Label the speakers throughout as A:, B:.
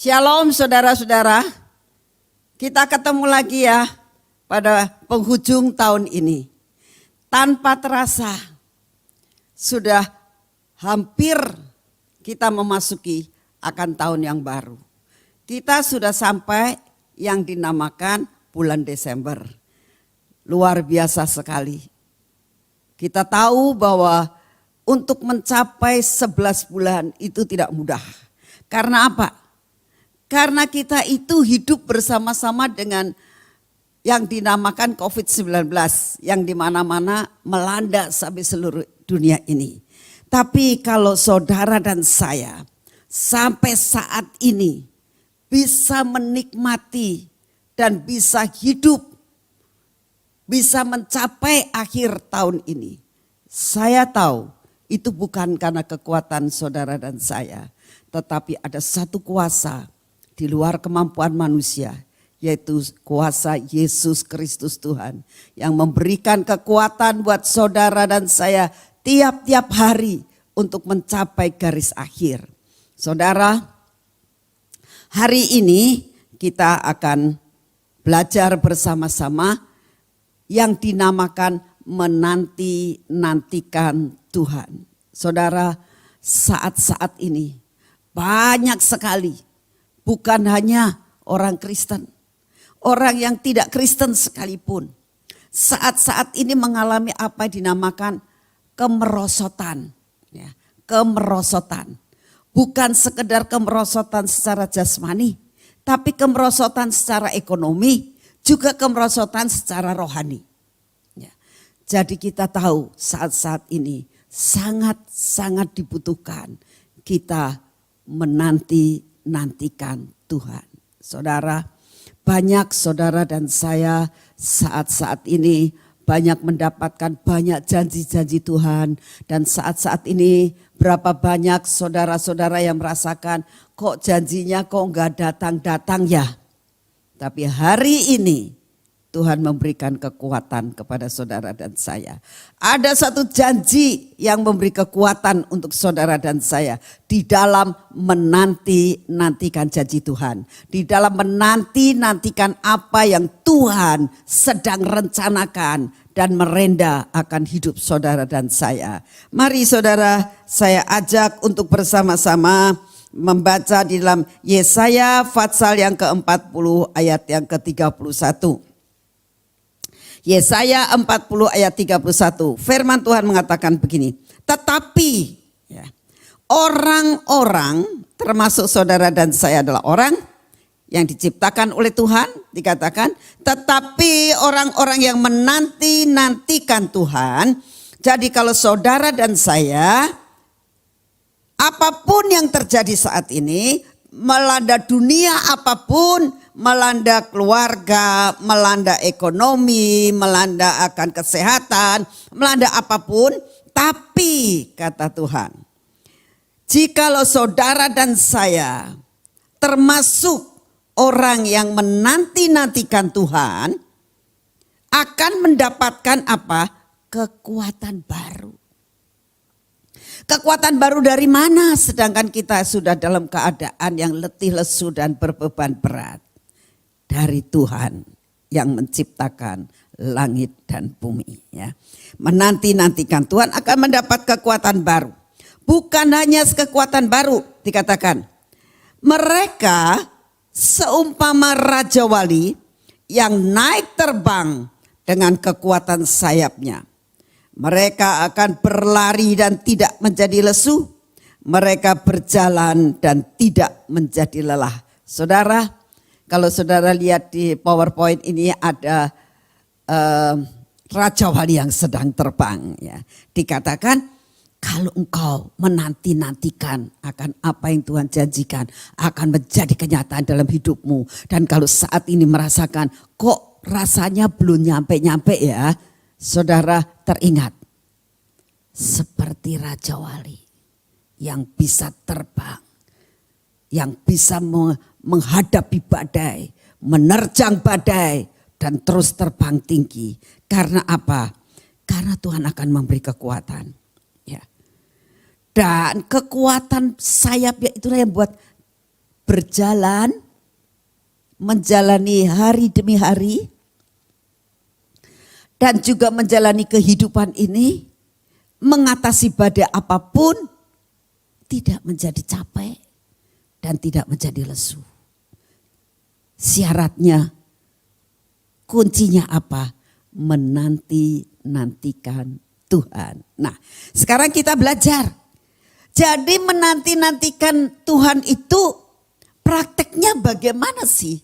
A: Shalom saudara-saudara, kita ketemu lagi ya pada penghujung tahun ini. Tanpa terasa sudah hampir kita memasuki akan tahun yang baru. Kita sudah sampai yang dinamakan bulan Desember. Luar biasa sekali. Kita tahu bahwa untuk mencapai 11 bulan itu tidak mudah. Karena apa? Karena kita itu hidup bersama-sama dengan yang dinamakan COVID-19 yang dimana-mana melanda sampai seluruh dunia ini. Tapi kalau saudara dan saya sampai saat ini bisa menikmati dan bisa hidup, bisa mencapai akhir tahun ini. Saya tahu itu bukan karena kekuatan saudara dan saya, tetapi ada satu kuasa di luar kemampuan manusia, yaitu kuasa Yesus Kristus Tuhan yang memberikan kekuatan buat saudara dan saya tiap-tiap hari untuk mencapai garis akhir. Saudara, hari ini kita akan belajar bersama-sama yang dinamakan menanti-nantikan Tuhan. Saudara, saat-saat ini banyak sekali bukan hanya orang Kristen, orang yang tidak Kristen sekalipun saat-saat ini mengalami apa yang dinamakan kemerosotan. Ya, kemerosotan. Bukan sekedar kemerosotan secara jasmani, tapi kemerosotan secara ekonomi, juga kemerosotan secara rohani. Ya, jadi kita tahu saat-saat ini sangat-sangat dibutuhkan kita menantikan Tuhan. Saudara, banyak saudara dan saya saat-saat ini banyak mendapatkan banyak janji-janji Tuhan. Dan saat-saat ini berapa banyak saudara-saudara yang merasakan kok janjinya kok enggak datang-datang ya. Tapi hari ini Tuhan memberikan kekuatan kepada saudara dan saya. Ada satu janji yang memberi kekuatan untuk saudara dan saya. Di dalam menanti-nantikan janji Tuhan. Di dalam menanti-nantikan apa yang Tuhan sedang rencanakan dan merenda akan hidup saudara dan saya. Mari saudara, saya ajak untuk bersama-sama membaca di dalam Yesaya pasal yang ke-40 ayat yang ke-31. Yesaya 40 ayat 31, firman Tuhan mengatakan begini, tetapi ya, orang-orang termasuk saudara dan saya adalah orang yang diciptakan oleh Tuhan, dikatakan, tetapi orang-orang yang menanti-nantikan Tuhan. Jadi kalau saudara dan saya, apapun yang terjadi saat ini, melanda dunia apapun, melanda keluarga, melanda ekonomi, melanda akan kesehatan, melanda apapun. Tapi kata Tuhan, jikalau saudara dan saya termasuk orang yang menanti-nantikan Tuhan, akan mendapatkan apa? Kekuatan baru. Kekuatan baru dari mana? Sedangkan kita sudah dalam keadaan yang letih, lesu dan berbeban berat. Dari Tuhan yang menciptakan langit dan bumi. Ya. Menanti-nantikan Tuhan akan mendapat kekuatan baru. Bukan hanya kekuatan baru dikatakan. Mereka seumpama Raja Wali yang naik terbang dengan kekuatan sayapnya. Mereka akan berlari dan tidak menjadi lesu. Mereka berjalan dan tidak menjadi lelah. Saudara, kalau saudara lihat di PowerPoint ini ada Raja Wali yang sedang terbang. Ya. Dikatakan kalau engkau menanti-nantikan akan apa yang Tuhan janjikan akan menjadi kenyataan dalam hidupmu. Dan kalau saat ini merasakan kok rasanya belum nyampe-nyampe ya. Saudara teringat seperti Raja Wali yang bisa terbang, yang bisa menghadapi badai, menerjang badai dan terus terbang tinggi. Karena apa? Karena Tuhan akan memberi kekuatan. Ya. Dan kekuatan sayapnya itulah yang buat berjalan, menjalani hari demi hari, dan juga menjalani kehidupan ini, mengatasi badai apapun, tidak menjadi capek dan tidak menjadi lesu. Syaratnya, kuncinya apa? Menanti-nantikan Tuhan. Nah, sekarang kita belajar. Jadi menanti-nantikan Tuhan itu prakteknya bagaimana sih?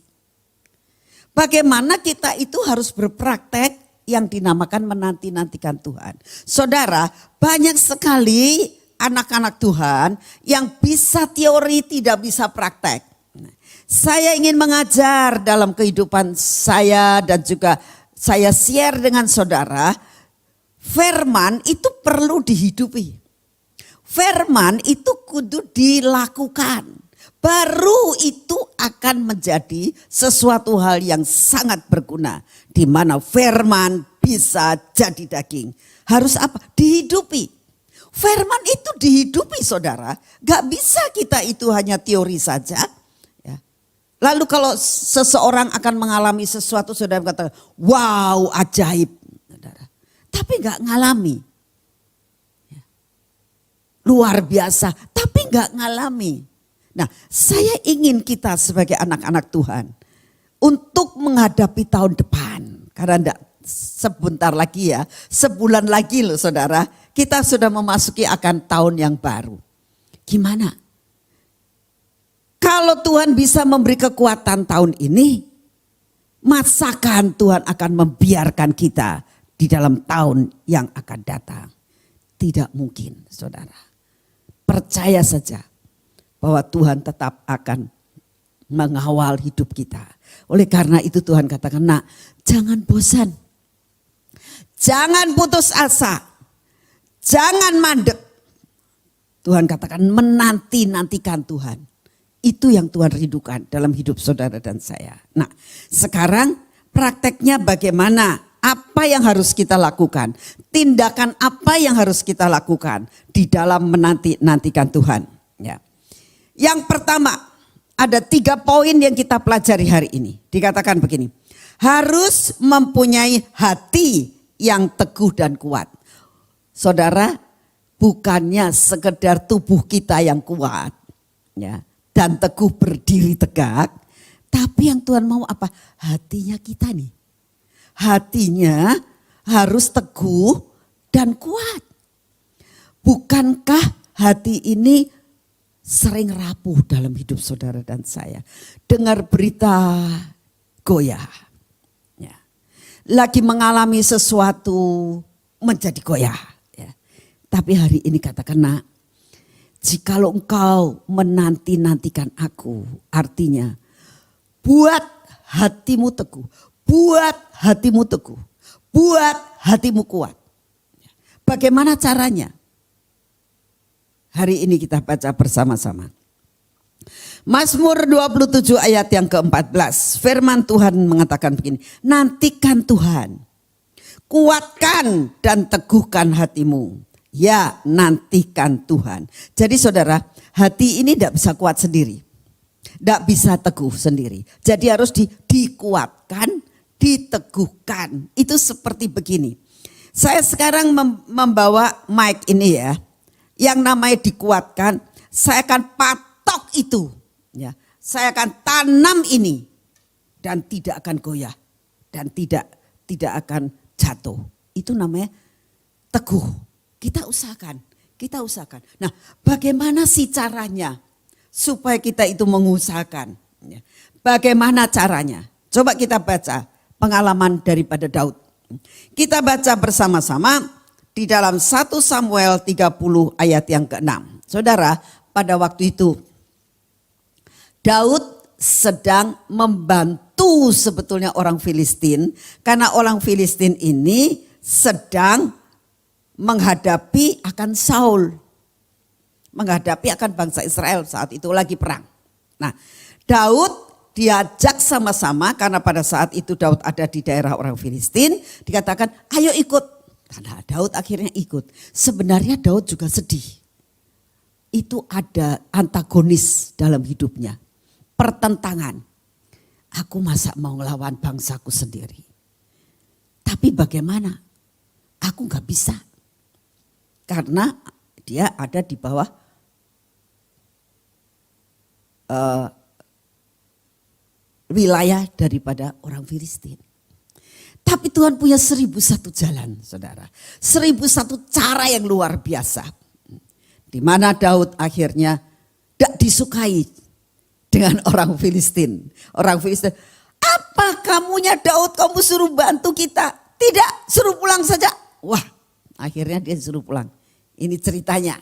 A: Bagaimana kita itu harus berpraktek yang dinamakan menanti-nantikan Tuhan. Saudara, banyak sekali anak-anak Tuhan yang bisa teori tidak bisa praktek. Saya ingin mengajar dalam kehidupan saya dan juga saya share dengan saudara, firman itu perlu dihidupi. Firman itu kudu dilakukan. Baru itu akan menjadi sesuatu hal yang sangat berguna. Di mana firman bisa jadi daging. Harus apa? Dihidupi. Firman itu dihidupi saudara. Gak bisa kita itu hanya teori saja. Ya. Lalu kalau seseorang akan mengalami sesuatu saudara katakan, wow ajaib. Saudara. Tapi gak ngalami. Ya. Luar biasa, tapi gak ngalami. Nah, saya ingin kita sebagai anak-anak Tuhan untuk menghadapi tahun depan. Karena enggak sebentar lagi ya, sebulan lagi loh saudara, kita sudah memasuki akan tahun yang baru. Gimana? Kalau Tuhan bisa memberi kekuatan tahun ini, masakan Tuhan akan membiarkan kita di dalam tahun yang akan datang? Tidak mungkin saudara. Percaya saja bahwa Tuhan tetap akan mengawal hidup kita. Oleh karena itu Tuhan katakan, nak jangan bosan. Jangan putus asa. Jangan mandek. Tuhan katakan menanti-nantikan Tuhan. Itu yang Tuhan rindukan dalam hidup saudara dan saya. Nah sekarang prakteknya bagaimana? Apa yang harus kita lakukan? Tindakan apa yang harus kita lakukan di dalam menanti-nantikan Tuhan? Ya. Yang pertama, ada 3 poin yang kita pelajari hari ini. Dikatakan begini, harus mempunyai hati yang teguh dan kuat. Saudara, bukannya sekedar tubuh kita yang kuat ya, dan teguh berdiri tegak. Tapi yang Tuhan mau apa? Hatinya kita nih. Hatinya harus teguh dan kuat. Bukankah hati ini sering rapuh dalam hidup saudara dan saya. Dengar berita goyah. Ya. Lagi mengalami sesuatu menjadi goyah. Ya. Tapi hari ini katakan, nak, jikalau engkau menanti-nantikan aku, artinya buat hatimu teguh. Buat hatimu teguh. Buat hatimu kuat. Bagaimana caranya? Hari ini kita baca bersama-sama. Mazmur 27 ayat yang ke-14. Firman Tuhan mengatakan begini. Nantikan Tuhan. Kuatkan dan teguhkan hatimu. Ya, nantikan Tuhan. Jadi saudara, hati ini tidak bisa kuat sendiri. Tidak bisa teguh sendiri. Jadi harus dikuatkan, diteguhkan. Itu seperti begini. Saya sekarang membawa mic ini ya. Yang namanya dikuatkan, saya akan patok itu. Ya, saya akan tanam ini. Dan tidak akan goyah. Dan tidak akan jatuh. Itu namanya teguh. Kita usahakan. Nah, bagaimana sih caranya? Supaya kita itu mengusahakan. Ya. Bagaimana caranya? Coba kita baca pengalaman daripada Daud. Kita baca bersama-sama. Di dalam 1 Samuel 30 ayat yang ke-6. Saudara, pada waktu itu Daud sedang membantu sebetulnya orang Filistin. Karena orang Filistin ini sedang menghadapi akan Saul. Menghadapi akan bangsa Israel saat itu lagi perang. Nah, Daud diajak sama-sama karena pada saat itu Daud ada di daerah orang Filistin. Dikatakan ayo ikut. Karena Daud akhirnya ikut. Sebenarnya Daud juga sedih. Itu ada antagonis dalam hidupnya. pertentangan. Aku masa mau ngelawan bangsaku sendiri. Tapi bagaimana? Aku gak bisa. Karena dia ada di bawah wilayah daripada orang Filistin. Tapi Tuhan punya 1001 jalan, saudara. 1001 cara yang luar biasa. Di mana Daud akhirnya tidak disukai dengan orang Filistin. Orang Filistin, apa kamunya Daud, kamu suruh bantu kita? Tidak, suruh pulang saja. Wah, akhirnya dia suruh pulang. Ini ceritanya.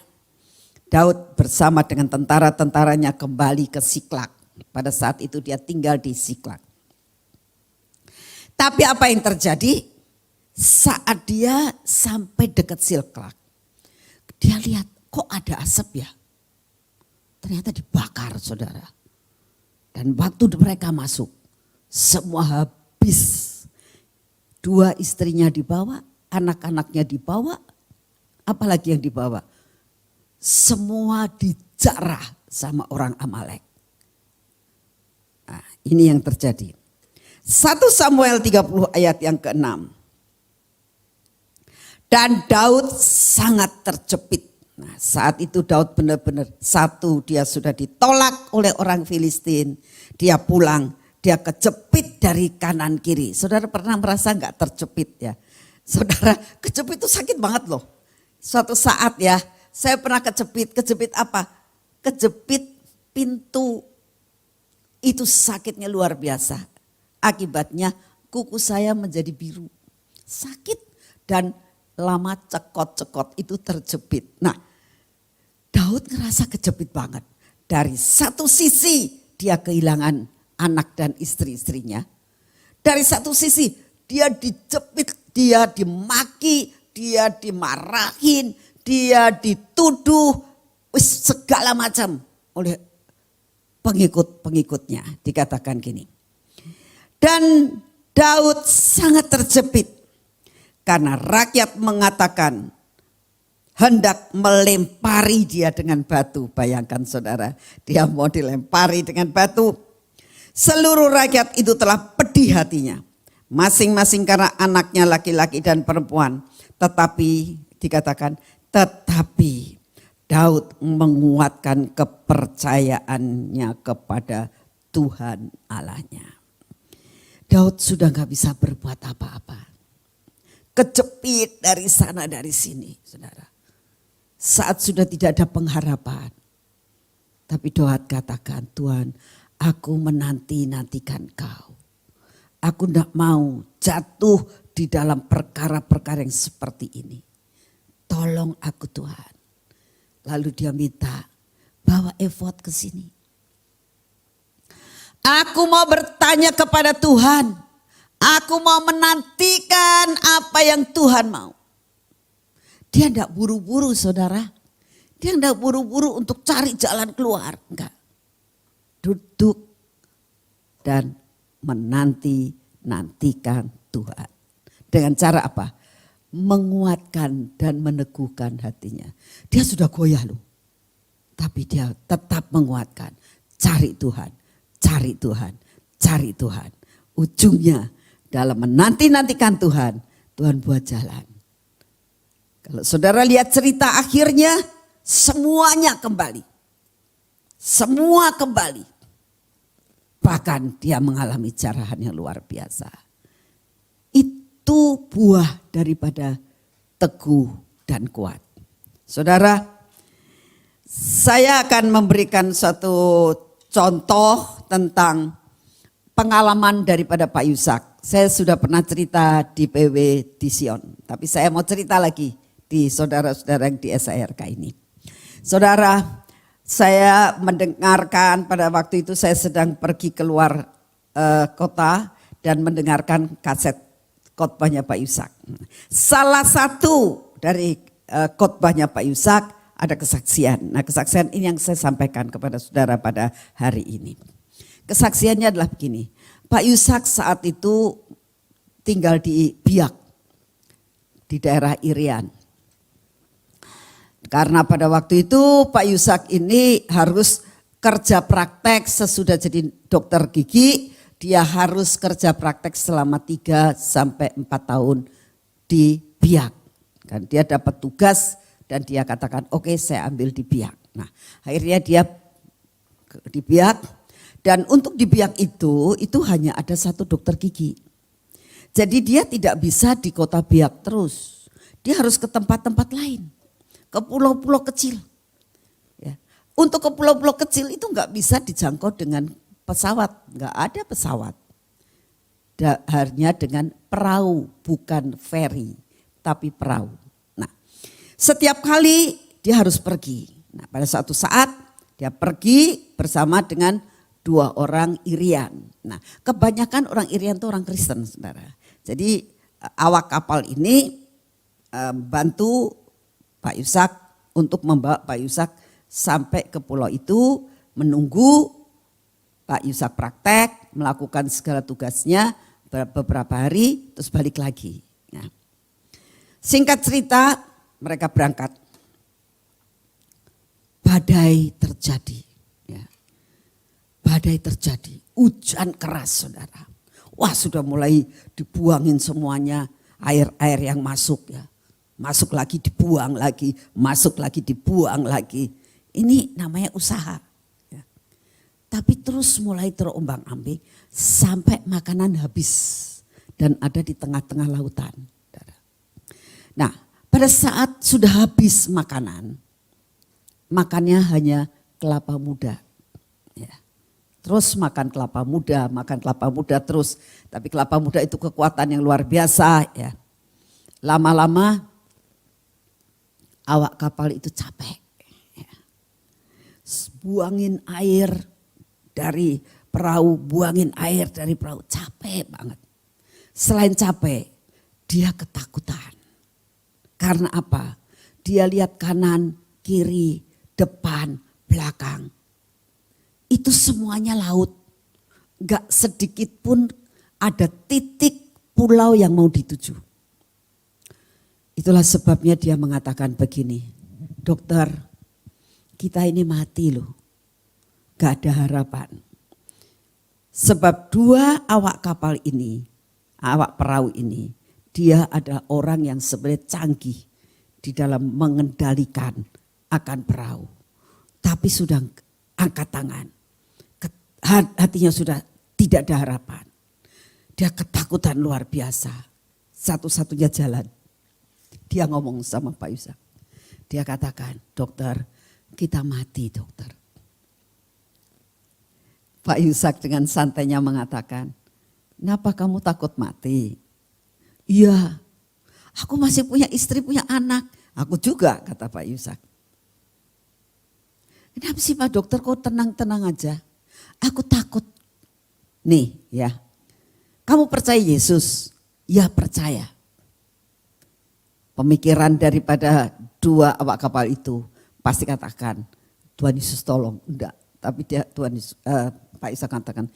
A: Daud bersama dengan tentara-tentaranya kembali ke Siklak. Pada saat itu dia tinggal di Siklak. Tapi apa yang terjadi saat dia sampai dekat Siklak? Dia lihat kok ada asap ya? Ternyata dibakar, saudara. Dan waktu mereka masuk, semua habis. 2 istrinya dibawa, anak-anaknya dibawa, apalagi yang dibawa? Semua dijarah sama orang Amalek. Nah, ini yang terjadi. 1 Samuel 30 ayat yang ke-6. Dan Daud sangat terjepit. Nah, saat itu Daud benar-benar dia sudah ditolak oleh orang Filistin. Dia pulang, dia kejepit dari kanan kiri. Saudara pernah merasa enggak terjepit ya? Saudara, kejepit itu sakit banget loh. Suatu saat ya, saya pernah kejepit apa? Kejepit pintu. Itu sakitnya luar biasa. Akibatnya kuku saya menjadi biru. Sakit dan lama cekot-cekot itu terjepit. Nah, Daud ngerasa kejepit banget. Dari satu sisi dia kehilangan anak dan istri-istrinya. Dari satu sisi dia dijepit, dia dimaki, dia dimarahin, dia dituduh, segala macam oleh pengikut-pengikutnya. Dikatakan gini. Dan Daud sangat terjepit karena rakyat mengatakan hendak melempari dia dengan batu. Bayangkan saudara, dia mau dilempari dengan batu. Seluruh rakyat itu telah pedih hatinya. Masing-masing karena anaknya laki-laki dan perempuan. Tetapi dikatakan, tetapi Daud menguatkan kepercayaannya kepada Tuhan Allahnya. Daud sudah gak bisa berbuat apa-apa. Kejepit dari sana dari sini, saudara. Saat sudah tidak ada pengharapan. Tapi Daud katakan, Tuhan, aku menanti-nantikan kau. Aku tidak mau jatuh di dalam perkara-perkara yang seperti ini. Tolong aku Tuhan. Lalu dia minta, bawa efod ke sini. Aku mau bertanya kepada Tuhan. Aku mau menantikan apa yang Tuhan mau. Dia tidak buru-buru saudara. Dia tidak buru-buru untuk cari jalan keluar. Enggak. Duduk dan menanti-nantikan Tuhan. Dengan cara apa? Menguatkan dan meneguhkan hatinya. Dia sudah goyah loh. Tapi dia tetap menguatkan. Cari Tuhan. Cari Tuhan, cari Tuhan. Ujungnya dalam menanti-nantikan Tuhan, Tuhan buat jalan. Kalau saudara lihat cerita akhirnya, semuanya kembali. Semua kembali. Bahkan dia mengalami jarahan yang luar biasa. Itu buah daripada teguh dan kuat. Saudara, saya akan memberikan suatu contoh tentang pengalaman daripada Pak Yusak. Saya sudah pernah cerita di PW di Sion. Tapi saya mau cerita lagi di saudara-saudara yang di SARK ini. Saudara, saya mendengarkan pada waktu itu saya sedang pergi keluar kota dan mendengarkan kaset khotbahnya Pak Yusak. Salah satu dari khotbahnya Pak Yusak ada kesaksian. Nah, kesaksian ini yang saya sampaikan kepada saudara pada hari ini. Kesaksiannya adalah begini. Pak Yusak saat itu tinggal di Biak, di daerah Irian. Karena pada waktu itu Pak Yusak ini harus kerja praktek sesudah jadi dokter gigi, dia harus kerja praktek selama 3 sampai 4 tahun di Biak. Kan dia dapat tugas dan dia katakan oke, saya ambil di Biak. Nah, akhirnya dia di Biak, dan untuk di Biak itu hanya ada 1 dokter gigi. Jadi dia tidak bisa di kota Biak terus. Dia harus ke tempat-tempat lain, ke pulau-pulau kecil. Untuk ke pulau-pulau kecil itu nggak bisa dijangkau dengan pesawat, nggak ada pesawat. Hanya dengan perahu, bukan ferry, tapi perahu. Nah, setiap kali dia harus pergi. Nah, pada suatu saat dia pergi bersama dengan 2 orang Irian. Nah, kebanyakan orang Irian itu orang Kristen, saudara. Jadi awak kapal ini bantu Pak Yusak untuk membawa Pak Yusak sampai ke pulau itu, menunggu Pak Yusak praktek, melakukan segala tugasnya beberapa hari, terus balik lagi. Nah, singkat cerita, mereka berangkat. Badai terjadi. Ya. Badai terjadi, hujan keras, saudara. Wah, sudah mulai dibuangin semuanya air-air yang masuk ya. Masuk lagi, dibuang lagi, masuk lagi, dibuang lagi. Ini namanya usaha. Ya. Tapi terus mulai terombang-ambing sampai makanan habis dan ada di tengah-tengah lautan. Nah, pada saat sudah habis makanan, makannya hanya kelapa muda. Ya. Terus makan kelapa muda terus. Tapi kelapa muda itu kekuatan yang luar biasa ya. Lama-lama awak kapal itu capek. Buangin air dari perahu, capek banget. Selain capek, dia ketakutan. Karena apa? Dia lihat kanan, kiri, depan, belakang. Itu semuanya laut. Gak sedikit pun ada titik pulau yang mau dituju. Itulah sebabnya dia mengatakan begini, dokter, kita ini mati loh, gak ada harapan. Sebab 2 awak kapal ini, awak perahu ini, dia adalah orang yang sebenarnya canggih di dalam mengendalikan akan perahu. Tapi sudah angkat tangan, hatinya sudah tidak ada harapan. Dia ketakutan luar biasa, satu-satunya jalan. Dia ngomong sama Pak Yusak, dia katakan, dokter, kita mati dokter. Pak Yusak dengan santainya mengatakan, kenapa kamu takut mati? Iya, aku masih punya istri, punya anak. Aku juga, kata Pak Yusak. Kenapa sih Pak dokter kok tenang-tenang aja? Aku takut. Nih ya, kamu percaya Yesus? Ya percaya. Pemikiran daripada 2 awak kapal itu, pasti katakan, Tuhan Yesus tolong. Enggak, tapi Pak Isa katakan,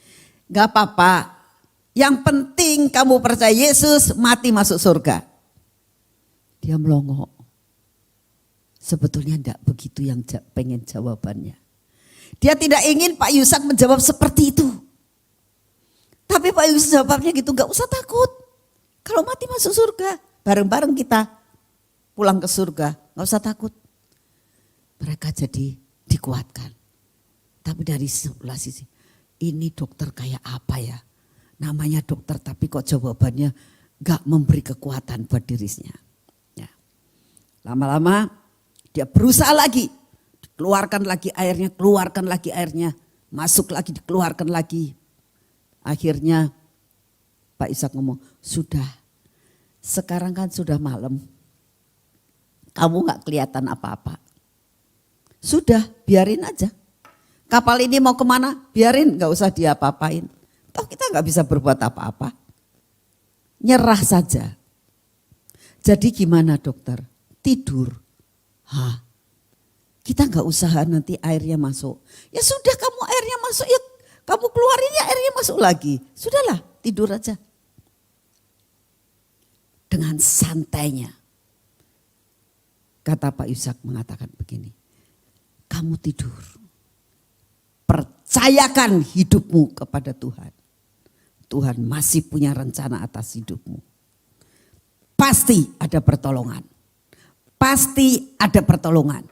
A: enggak apa-apa. Yang penting kamu percaya Yesus, mati masuk surga. Dia melongo. Sebetulnya enggak begitu yang pengen jawabannya. Dia tidak ingin Pak Yusak menjawab seperti itu. Tapi Pak Yusak jawabnya gitu, enggak usah takut. Kalau mati masuk surga, bareng-bareng kita pulang ke surga, enggak usah takut. Mereka jadi dikuatkan. Tapi dari sebelah sisi, ini dokter kayak apa ya? Namanya dokter tapi kok jawabannya gak memberi kekuatan buat dirinya. Ya. Lama-lama dia berusaha lagi. Keluarkan lagi airnya, masuk lagi, dikeluarkan lagi. Akhirnya Pak Ishak ngomong, sudah, sekarang kan sudah malam. Kamu gak kelihatan apa-apa. Sudah, biarin aja. Kapal ini mau kemana? Biarin, gak usah diapa-apain. Toh kita gak bisa berbuat apa-apa. Nyerah saja. Jadi gimana dokter? Tidur. Kita gak usaha nanti airnya masuk. Ya sudah, kamu airnya masuk, ya kamu keluarin ya airnya masuk lagi. Sudahlah, tidur aja. Dengan santainya. Kata Pak Yusak mengatakan begini. Kamu tidur. percayakan hidupmu kepada Tuhan. Tuhan masih punya rencana atas hidupmu. Pasti ada pertolongan. Pasti ada pertolongan.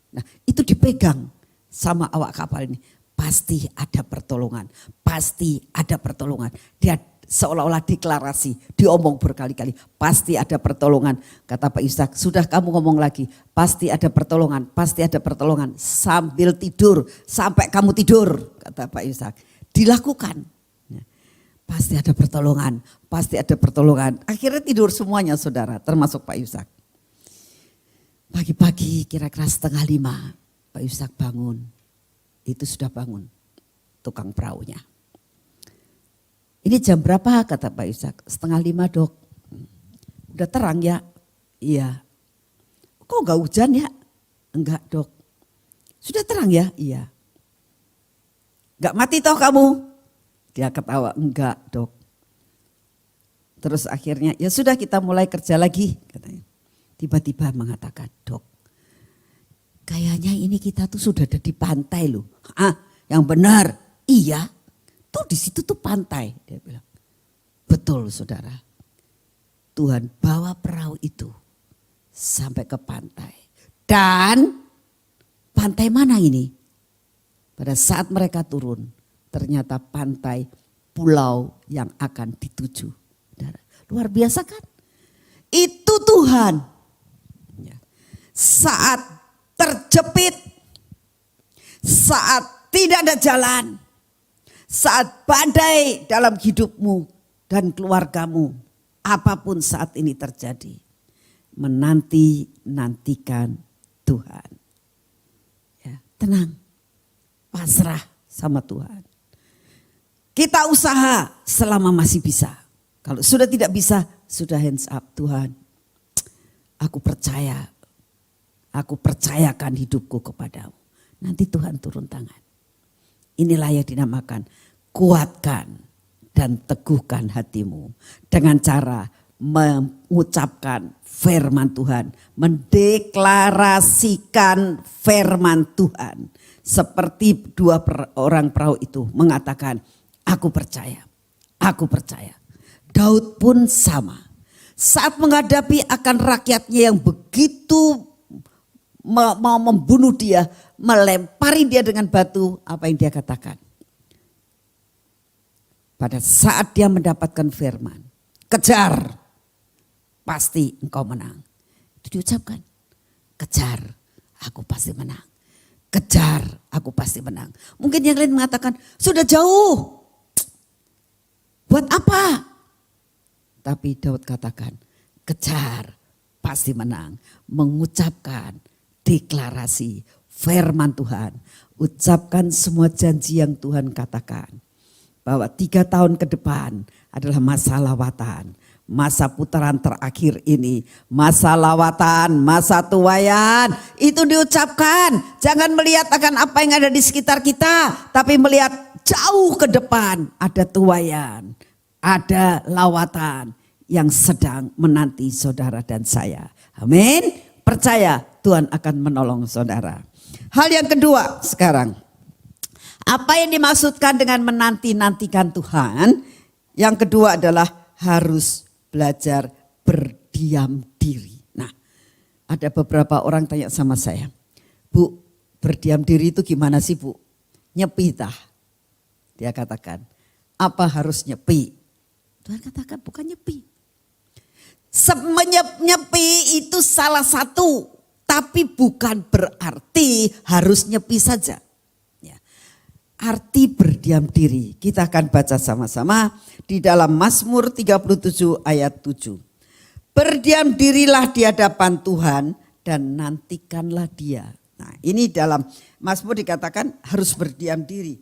A: Nah, itu dipegang sama awak kapal ini. Pasti ada pertolongan. Pasti ada pertolongan. Dia seolah-olah deklarasi, diomong berkali-kali. Pasti ada pertolongan. Kata Pak Ishak, sudah kamu ngomong lagi. Pasti ada pertolongan, pasti ada pertolongan. Sambil tidur, sampai kamu tidur. Kata Pak Ishak, dilakukan. Pasti ada pertolongan, pasti ada pertolongan. Akhirnya tidur semuanya saudara, termasuk Pak Ishak. Pagi-pagi kira-kira 4:30 Pak Ishak bangun. Itu sudah bangun tukang perahunya. Ini jam berapa kata Pak Ishak? 4:30 Dok. Udah terang ya? Iya. Kok enggak hujan ya? Enggak Dok. Sudah terang ya? Iya. Enggak mati toh kamu? Dia ketawa, enggak Dok. Terus akhirnya ya sudah kita mulai kerja lagi katanya. Tiba-tiba mengatakan, Dok, kayaknya ini kita tuh sudah ada di pantai loh. Ah, yang benar. Iya. Tuh di situ tuh pantai, dia bilang. Betul saudara. Tuhan bawa perahu itu sampai ke pantai. Dan pantai mana ini? Pada saat mereka turun, ternyata pantai pulau yang akan dituju. Luar biasa kan? Itu Tuhan. Saat terjepit, saat tidak ada jalan, saat badai dalam hidupmu dan keluargamu, apapun saat ini terjadi, nantikan Tuhan. Ya, tenang, pasrah sama Tuhan. Kita usaha selama masih bisa. Kalau sudah tidak bisa, sudah hands up. Tuhan, aku percaya. Aku percayakan hidupku kepadamu. Nanti Tuhan turun tangan. Inilah yang dinamakan kuatkan dan teguhkan hatimu. Dengan cara mengucapkan firman Tuhan. Mendeklarasikan firman Tuhan. Seperti dua orang perahu itu mengatakan, aku percaya, aku percaya. Daud pun sama. Saat menghadapi akan rakyatnya yang begitu mau membunuh dia, melempari dia dengan batu, apa yang dia katakan? Pada saat dia mendapatkan firman, kejar, pasti engkau menang. Itu diucapkan, kejar, aku pasti menang. Kejar, aku pasti menang. Mungkin yang lain mengatakan, sudah jauh, buat apa? Tapi Daud katakan, kejar, pasti menang. Mengucapkan deklarasi firman Tuhan. Ucapkan semua janji yang Tuhan katakan. Bahwa 3 tahun ke depan adalah masa lawatan. Masa putaran terakhir ini. Masa lawatan, masa tuaian. Itu diucapkan. Jangan melihat akan apa yang ada di sekitar kita. Tapi melihat jauh ke depan. Ada tuaian. Ada lawatan yang sedang menanti saudara dan saya. Amin. Percaya Tuhan akan menolong saudara. Hal yang kedua sekarang. Apa yang dimaksudkan dengan menanti-nantikan Tuhan? Yang kedua adalah harus belajar berdiam diri. Nah, ada beberapa orang tanya sama saya. Bu, berdiam diri itu gimana sih Bu? Nyepi tah. Dia katakan, apa harus nyepi? Tuhan katakan bukan nyepi. Nyepi itu salah satu, tapi bukan berarti harus nyepi saja. Ya. Arti berdiam diri, kita akan baca sama-sama di dalam Mazmur 37 ayat 7. Berdiam dirilah di hadapan Tuhan dan nantikanlah Dia. Nah, ini dalam Mazmur dikatakan harus berdiam diri.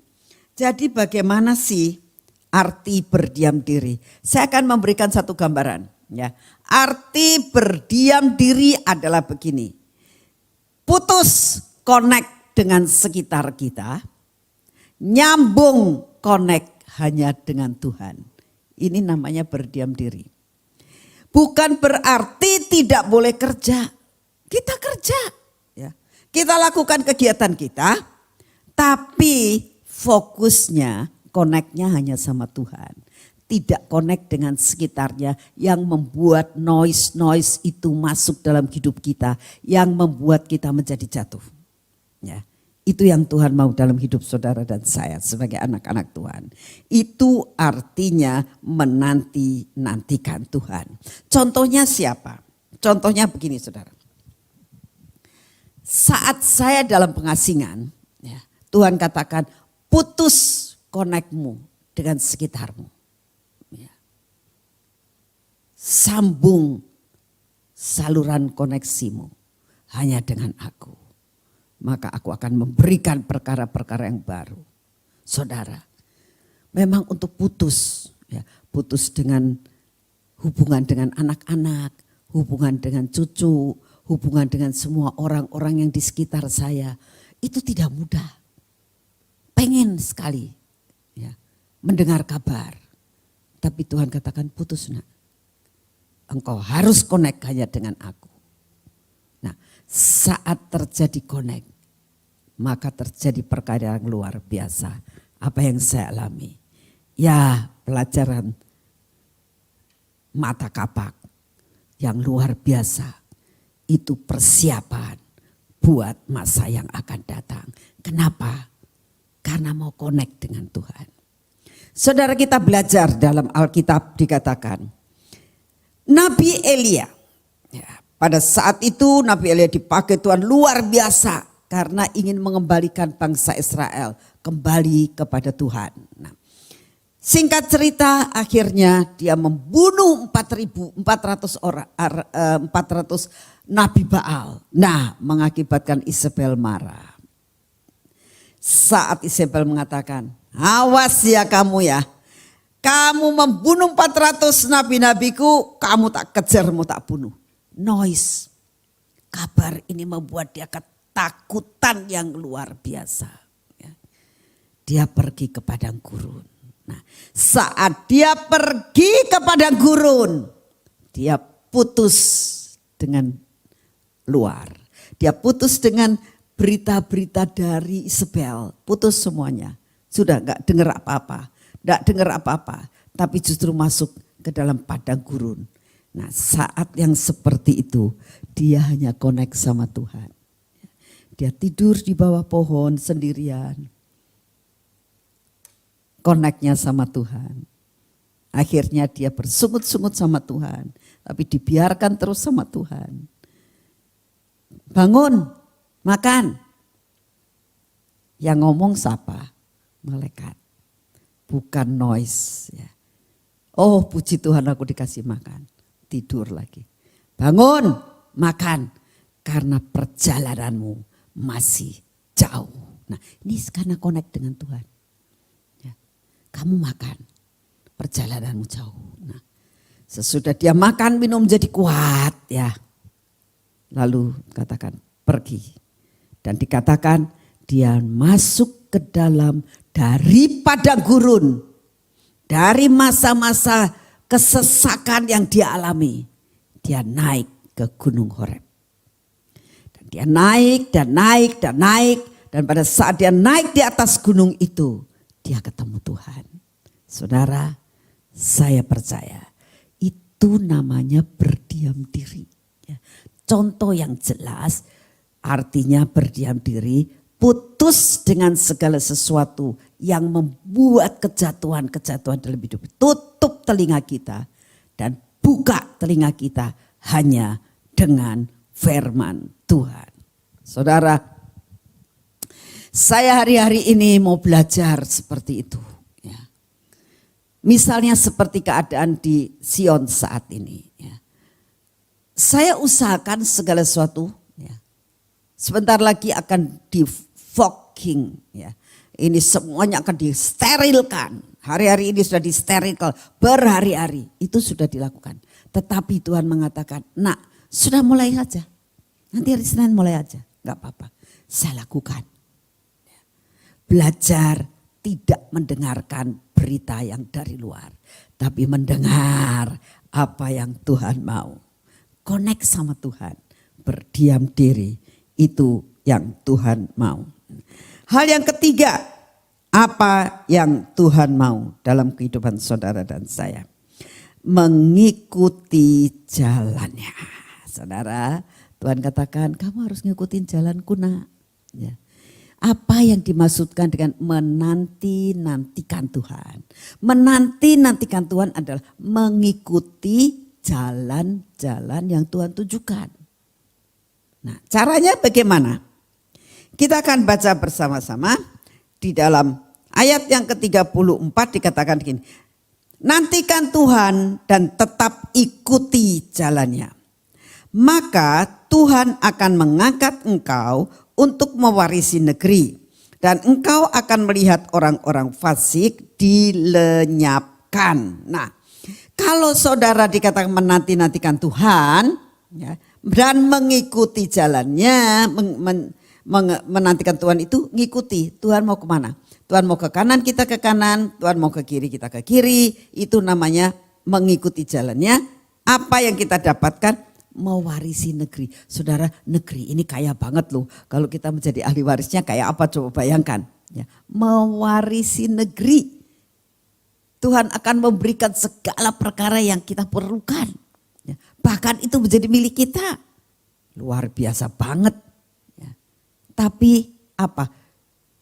A: Jadi bagaimana sih arti berdiam diri? Saya akan memberikan satu gambaran. Ya, arti berdiam diri adalah begini. Putus connect dengan sekitar kita. Nyambung connect hanya dengan Tuhan. Ini namanya berdiam diri. Bukan berarti tidak boleh kerja. Kita kerja. Ya. Kita lakukan kegiatan kita. Tapi fokusnya, connect-nya hanya sama Tuhan. Tidak connect dengan sekitarnya yang membuat noise itu masuk dalam hidup kita. Yang membuat kita menjadi jatuh. Ya. Itu yang Tuhan mau dalam hidup saudara dan saya sebagai anak-anak Tuhan. Itu artinya menanti-nantikan Tuhan. Contohnya siapa? Contohnya begini saudara. Saat saya dalam pengasingan, ya, Tuhan katakan putus connect-mu dengan sekitarmu. Ya. Sambung saluran koneksimu hanya dengan aku. Maka aku akan memberikan perkara-perkara yang baru. Saudara, memang untuk putus, ya, putus dengan hubungan dengan anak-anak, hubungan dengan cucu, hubungan dengan semua orang-orang yang di sekitar saya, itu tidak mudah. Pengen sekali, ya, mendengar kabar. Tapi Tuhan katakan putus nak. Engkau harus connect hanya dengan aku. Nah, saat terjadi connect, maka terjadi perkara yang luar biasa. Apa yang saya alami? Ya, pelajaran mata kapak yang luar biasa. Itu persiapan buat masa yang akan datang. Kenapa? Karena mau connect dengan Tuhan. Saudara, kita belajar dalam Alkitab dikatakan Nabi Elia. Ya, pada saat itu Nabi Elia dipakai Tuhan luar biasa. Karena ingin mengembalikan bangsa Israel kembali kepada Tuhan. Nah, singkat cerita akhirnya dia membunuh 400 Nabi Baal. Nah, mengakibatkan Isabel marah. Saat Isabel mengatakan, awas ya kamu ya. Kamu membunuh 400 nabi-nabiku, kamu tak kejar, mau tak bunuh. Noise. Kabar ini membuat dia ketakutan yang luar biasa. Dia pergi ke padang gurun. Nah, saat dia pergi ke padang gurun, dia putus dengan luar. Dia putus dengan berita-berita dari Isabel. Putus semuanya. Sudah gak dengar apa-apa. Gak dengar apa-apa. Tapi justru masuk ke dalam padang gurun. Nah, saat yang seperti itu, dia hanya connect sama Tuhan. Dia tidur di bawah pohon sendirian. Connect-nya sama Tuhan. Akhirnya dia bersungut-sungut sama Tuhan. Tapi dibiarkan terus sama Tuhan. Bangun, makan. Yang ngomong siapa? Malaikat. Bukan noise. Ya. Oh, puji Tuhan aku dikasih makan. Tidur lagi. Bangun, makan. Karena perjalananmu masih jauh. Nah, ini karena connect dengan Tuhan. Ya. Kamu makan, perjalananmu jauh. Nah, sesudah dia makan minum jadi kuat ya. Lalu katakan pergi. Dan dikatakan dia masuk ke dalam dari padang gurun. Dari masa-masa kesesakan yang dia alami. Dia naik ke Gunung Horeb. Dia naik dan naik dan naik. Dan pada saat dia naik di atas gunung itu, dia ketemu Tuhan. Saudara, saya percaya itu namanya berdiam diri. Contoh yang jelas artinya berdiam diri, putus dengan segala sesuatu yang membuat kejatuhan-kejatuhan dalam hidup. Tutup telinga kita dan buka telinga kita hanya dengan firman Tuhan. Saudara, saya hari-hari ini mau belajar seperti itu. Ya. Misalnya seperti keadaan di Sion saat ini. Ya. Saya usahakan segala sesuatu. Ya. Sebentar lagi akan di-fogging. Ya. Ini semuanya akan disterilkan. Hari-hari ini sudah disterilkan. Berhari-hari itu sudah dilakukan. Tetapi Tuhan mengatakan, nak sudah mulai saja. Nanti hari Senin mulai aja, gak apa-apa. Saya lakukan. Belajar tidak mendengarkan berita yang dari luar. Tapi mendengar apa yang Tuhan mau. Connect sama Tuhan. Berdiam diri. Itu yang Tuhan mau. Hal yang ketiga. Apa yang Tuhan mau dalam kehidupan saudara dan saya? Mengikuti jalannya. Saudara, Tuhan katakan kamu harus ngikutin jalanku nak. Ya. Apa yang dimaksudkan dengan menanti-nantikan Tuhan? Menanti-nantikan Tuhan adalah mengikuti jalan-jalan yang Tuhan tujukan. Nah, caranya bagaimana? Kita akan baca bersama-sama di dalam ayat yang ke-34 dikatakan begini. Nantikan Tuhan dan tetap ikuti jalannya. Maka Tuhan akan mengangkat engkau untuk mewarisi negeri. Dan engkau akan melihat orang-orang fasik dilenyapkan. Nah, kalau saudara dikatakan menanti-nantikan Tuhan ya, dan mengikuti jalannya, menantikan Tuhan itu ngikuti. Tuhan mau kemana? Tuhan mau ke kanan, kita ke kanan. Tuhan mau ke kiri, kita ke kiri. Itu namanya mengikuti jalannya. Apa yang kita dapatkan? Mewarisi negeri. Saudara, negeri ini kaya banget loh. Kalau kita menjadi ahli warisnya kayak apa coba bayangkan. Ya, mewarisi negeri. Tuhan akan memberikan segala perkara yang kita perlukan. Ya, bahkan itu menjadi milik kita. Luar biasa banget. Ya. Tapi apa?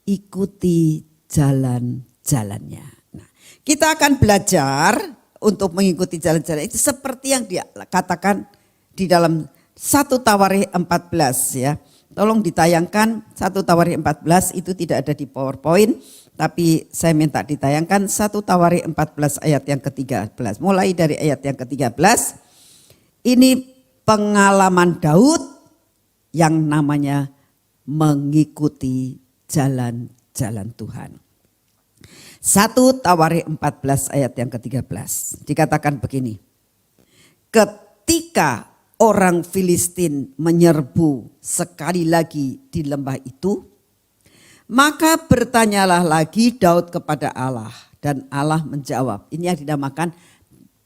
A: Ikuti jalan-jalannya. Nah, kita akan belajar untuk mengikuti jalan-jalan itu seperti yang dia katakan di dalam 1 Tawarikh 14 ya. Tolong ditayangkan 1 Tawarikh 14 itu tidak ada di PowerPoint. Tapi saya minta ditayangkan 1 Tawarikh 14 ayat yang ke-13. Mulai dari ayat yang ke-13. Ini pengalaman Daud yang namanya mengikuti jalan-jalan Tuhan. 1 Tawarikh 14 ayat yang ke-13. Dikatakan begini. Ketika orang Filistin menyerbu sekali lagi di lembah itu, maka bertanyalah lagi Daud kepada Allah dan Allah menjawab. Ini yang dinamakan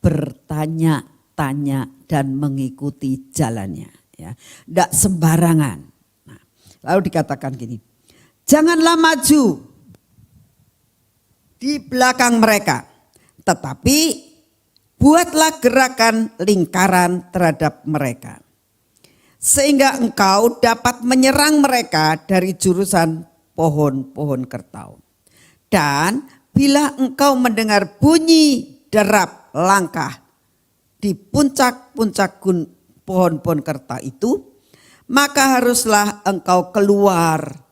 A: bertanya-tanya dan mengikuti jalannya. Ya, tidak sembarangan. Nah, lalu dikatakan gini, janganlah maju di belakang mereka, tetapi buatlah gerakan lingkaran terhadap mereka. Sehingga engkau dapat menyerang mereka dari jurusan pohon-pohon kertau. Dan bila engkau mendengar bunyi derap langkah di puncak-puncak pohon-pohon kertau itu, maka haruslah engkau keluar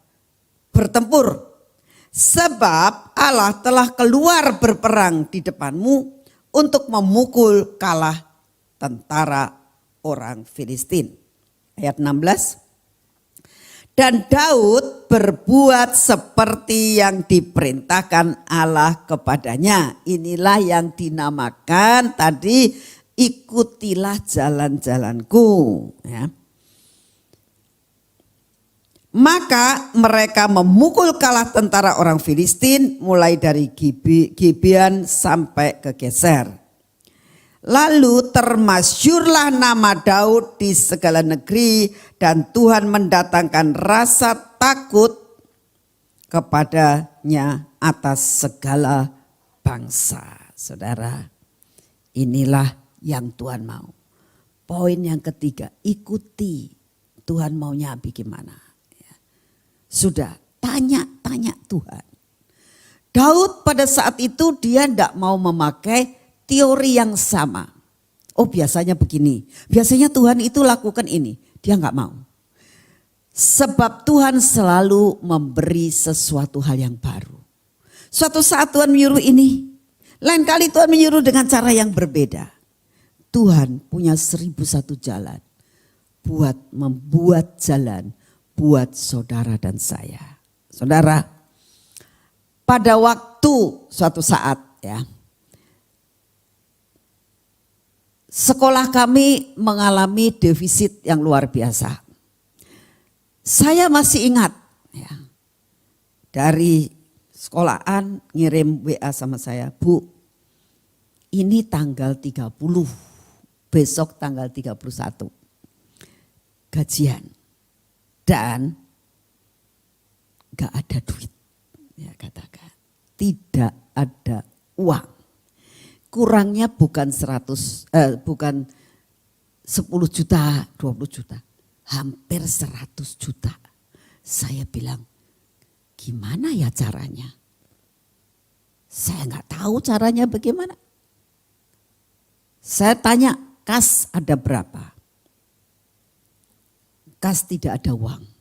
A: bertempur. Sebab Allah telah keluar berperang di depanmu untuk memukul kalah tentara orang Filistin. Ayat 16. Dan Daud berbuat seperti yang diperintahkan Allah kepadanya. Inilah yang dinamakan tadi ikutilah jalan-jalanku. Ya. Maka mereka memukul kalah tentara orang Filistin mulai dari Gibeon sampai ke Geser. Lalu termasyurlah nama Daud di segala negeri dan Tuhan mendatangkan rasa takut kepadanya atas segala bangsa. Saudara, inilah yang Tuhan mau. Poin yang ketiga, ikuti Tuhan maunya bagaimana. Sudah tanya-tanya Tuhan. Daud pada saat itu dia tidak mau memakai teori yang sama. Oh biasanya begini, biasanya Tuhan itu lakukan ini. Dia nggak mau. Sebab Tuhan selalu memberi sesuatu hal yang baru. Suatu saat Tuhan menyuruh ini, lain kali Tuhan menyuruh dengan cara yang berbeda. Tuhan punya 1001 jalan buat membuat jalan buat saudara dan saya. Saudara, pada waktu suatu saat ya, sekolah kami mengalami defisit yang luar biasa. Saya masih ingat ya, dari sekolahan ngirim WA sama saya, Bu, ini tanggal 30, besok tanggal 31 gajian. Dan gak ada duit, ya katakan. tidak ada uang. Kurangnya bukan 10 juta, 20 juta. Hampir 100 juta. Saya bilang, gimana ya caranya? Saya nggak tahu caranya bagaimana. Saya tanya, kas ada berapa? Kas tidak ada uang.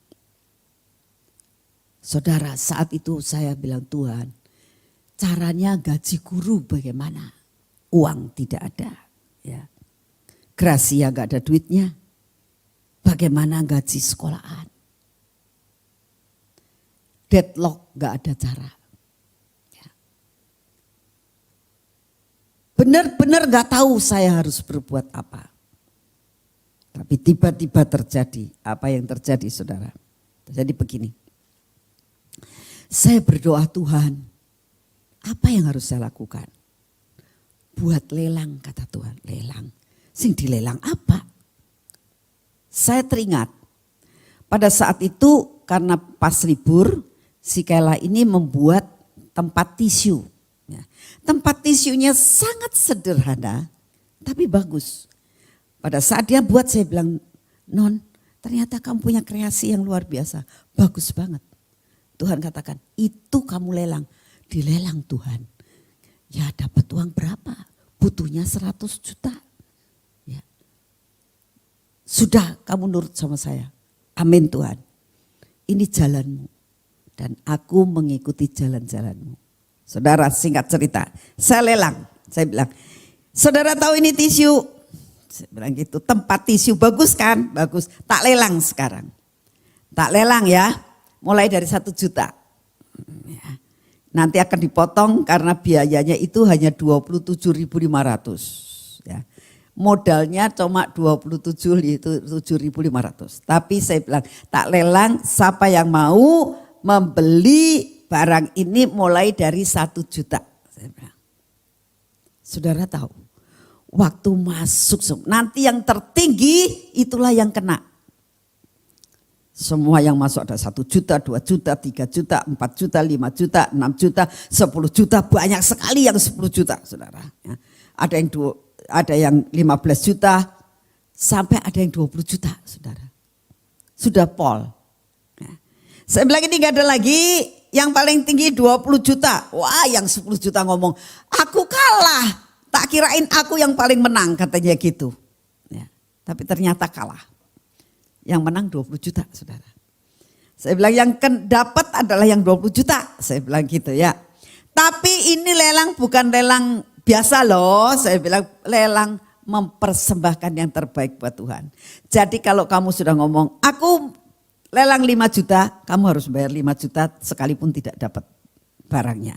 A: Saudara, saat itu saya bilang, Tuhan, caranya gaji guru bagaimana? Uang tidak ada. Ya. Gracia nggak ada duitnya. Bagaimana gaji sekolahan? Deadlock nggak ada cara. Ya. Benar-benar nggak tahu saya harus berbuat apa. Tapi tiba-tiba terjadi apa yang terjadi, saudara. Terjadi begini. Saya berdoa, Tuhan, apa yang harus saya lakukan? Buat lelang, kata Tuhan, lelang. Sing dilelang apa? Saya teringat pada saat itu karena pas libur si Kela ini membuat tempat tisu. Ya. Tempat tisunya sangat sederhana tapi bagus. Pada saat dia buat saya bilang, Non, ternyata kamu punya kreasi yang luar biasa. Bagus banget. Tuhan katakan, itu kamu lelang. Dilelang Tuhan. Ya dapat uang berapa? Butuhnya 100 juta. Ya. Sudah kamu nurut sama saya. Amin Tuhan. Ini jalanmu. Dan aku mengikuti jalan-jalanmu. Saudara, singkat cerita. Saya lelang. Saya bilang, saudara tahu ini tisu? Saya bilang gitu, tempat tisu bagus kan? Bagus. Tak lelang sekarang. Tak lelang ya. Mulai dari 1 juta. Ya. Nanti akan dipotong karena biayanya itu hanya 27.500. Ya. Modalnya cuma 27.500. Tapi saya bilang tak lelang, siapa yang mau membeli barang ini mulai dari 1 juta. Saya bilang. Saudara tahu, waktu masuk nanti yang tertinggi itulah yang kena. Semua yang masuk ada 1 juta, 2 juta, 3 juta, 4 juta, 5 juta, 6 juta, 10 juta, banyak sekali yang 10 juta, saudara. Ya. Ada yang 15 juta, sampai ada yang 20 juta, saudara. Sudah pol. Ya. Saya bilang ini gak ada lagi, yang paling tinggi 20 juta. Wah yang 10 juta ngomong, aku kalah. Tak kirain aku yang paling menang, katanya gitu. Ya. Tapi ternyata kalah. Yang menang 20 juta, saudara. Saya bilang yang dapat adalah yang 20 juta. Saya bilang gitu ya. Tapi ini lelang bukan lelang biasa loh. Saya bilang lelang mempersembahkan yang terbaik buat Tuhan. Jadi kalau kamu sudah ngomong, aku lelang 5 juta, kamu harus bayar 5 juta sekalipun tidak dapat barangnya.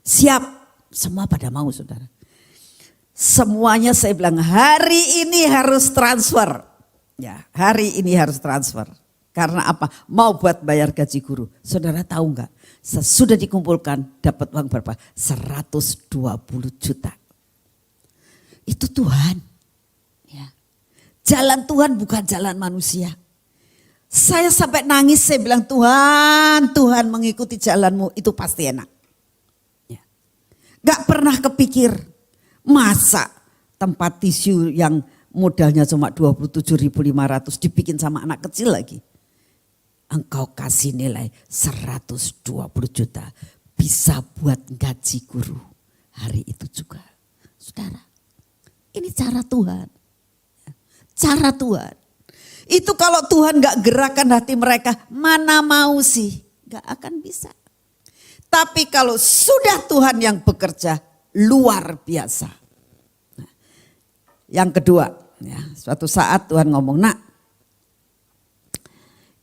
A: Siap, semua pada mau saudara. Semuanya saya bilang hari ini harus transfer. Ya, hari ini harus transfer. Karena apa? Mau buat bayar gaji guru. Saudara tahu enggak? Sesudah dikumpulkan dapat uang berapa? 120 juta. Itu Tuhan. Ya. Jalan Tuhan bukan jalan manusia. Saya sampai nangis, saya bilang Tuhan, Tuhan mengikuti jalanmu itu pasti enak. Ya. Gak pernah kepikir masa tempat tisu yang modalnya cuma 27.500 dibikin sama anak kecil lagi. Engkau kasih nilai 120 juta. Bisa buat gaji guru hari itu juga. Saudara, ini cara Tuhan. Cara Tuhan. Itu kalau Tuhan gak gerakan hati mereka, mana mau sih? Gak akan bisa. Tapi kalau sudah Tuhan yang bekerja, luar biasa. Yang kedua, ya, suatu saat Tuhan ngomong, nak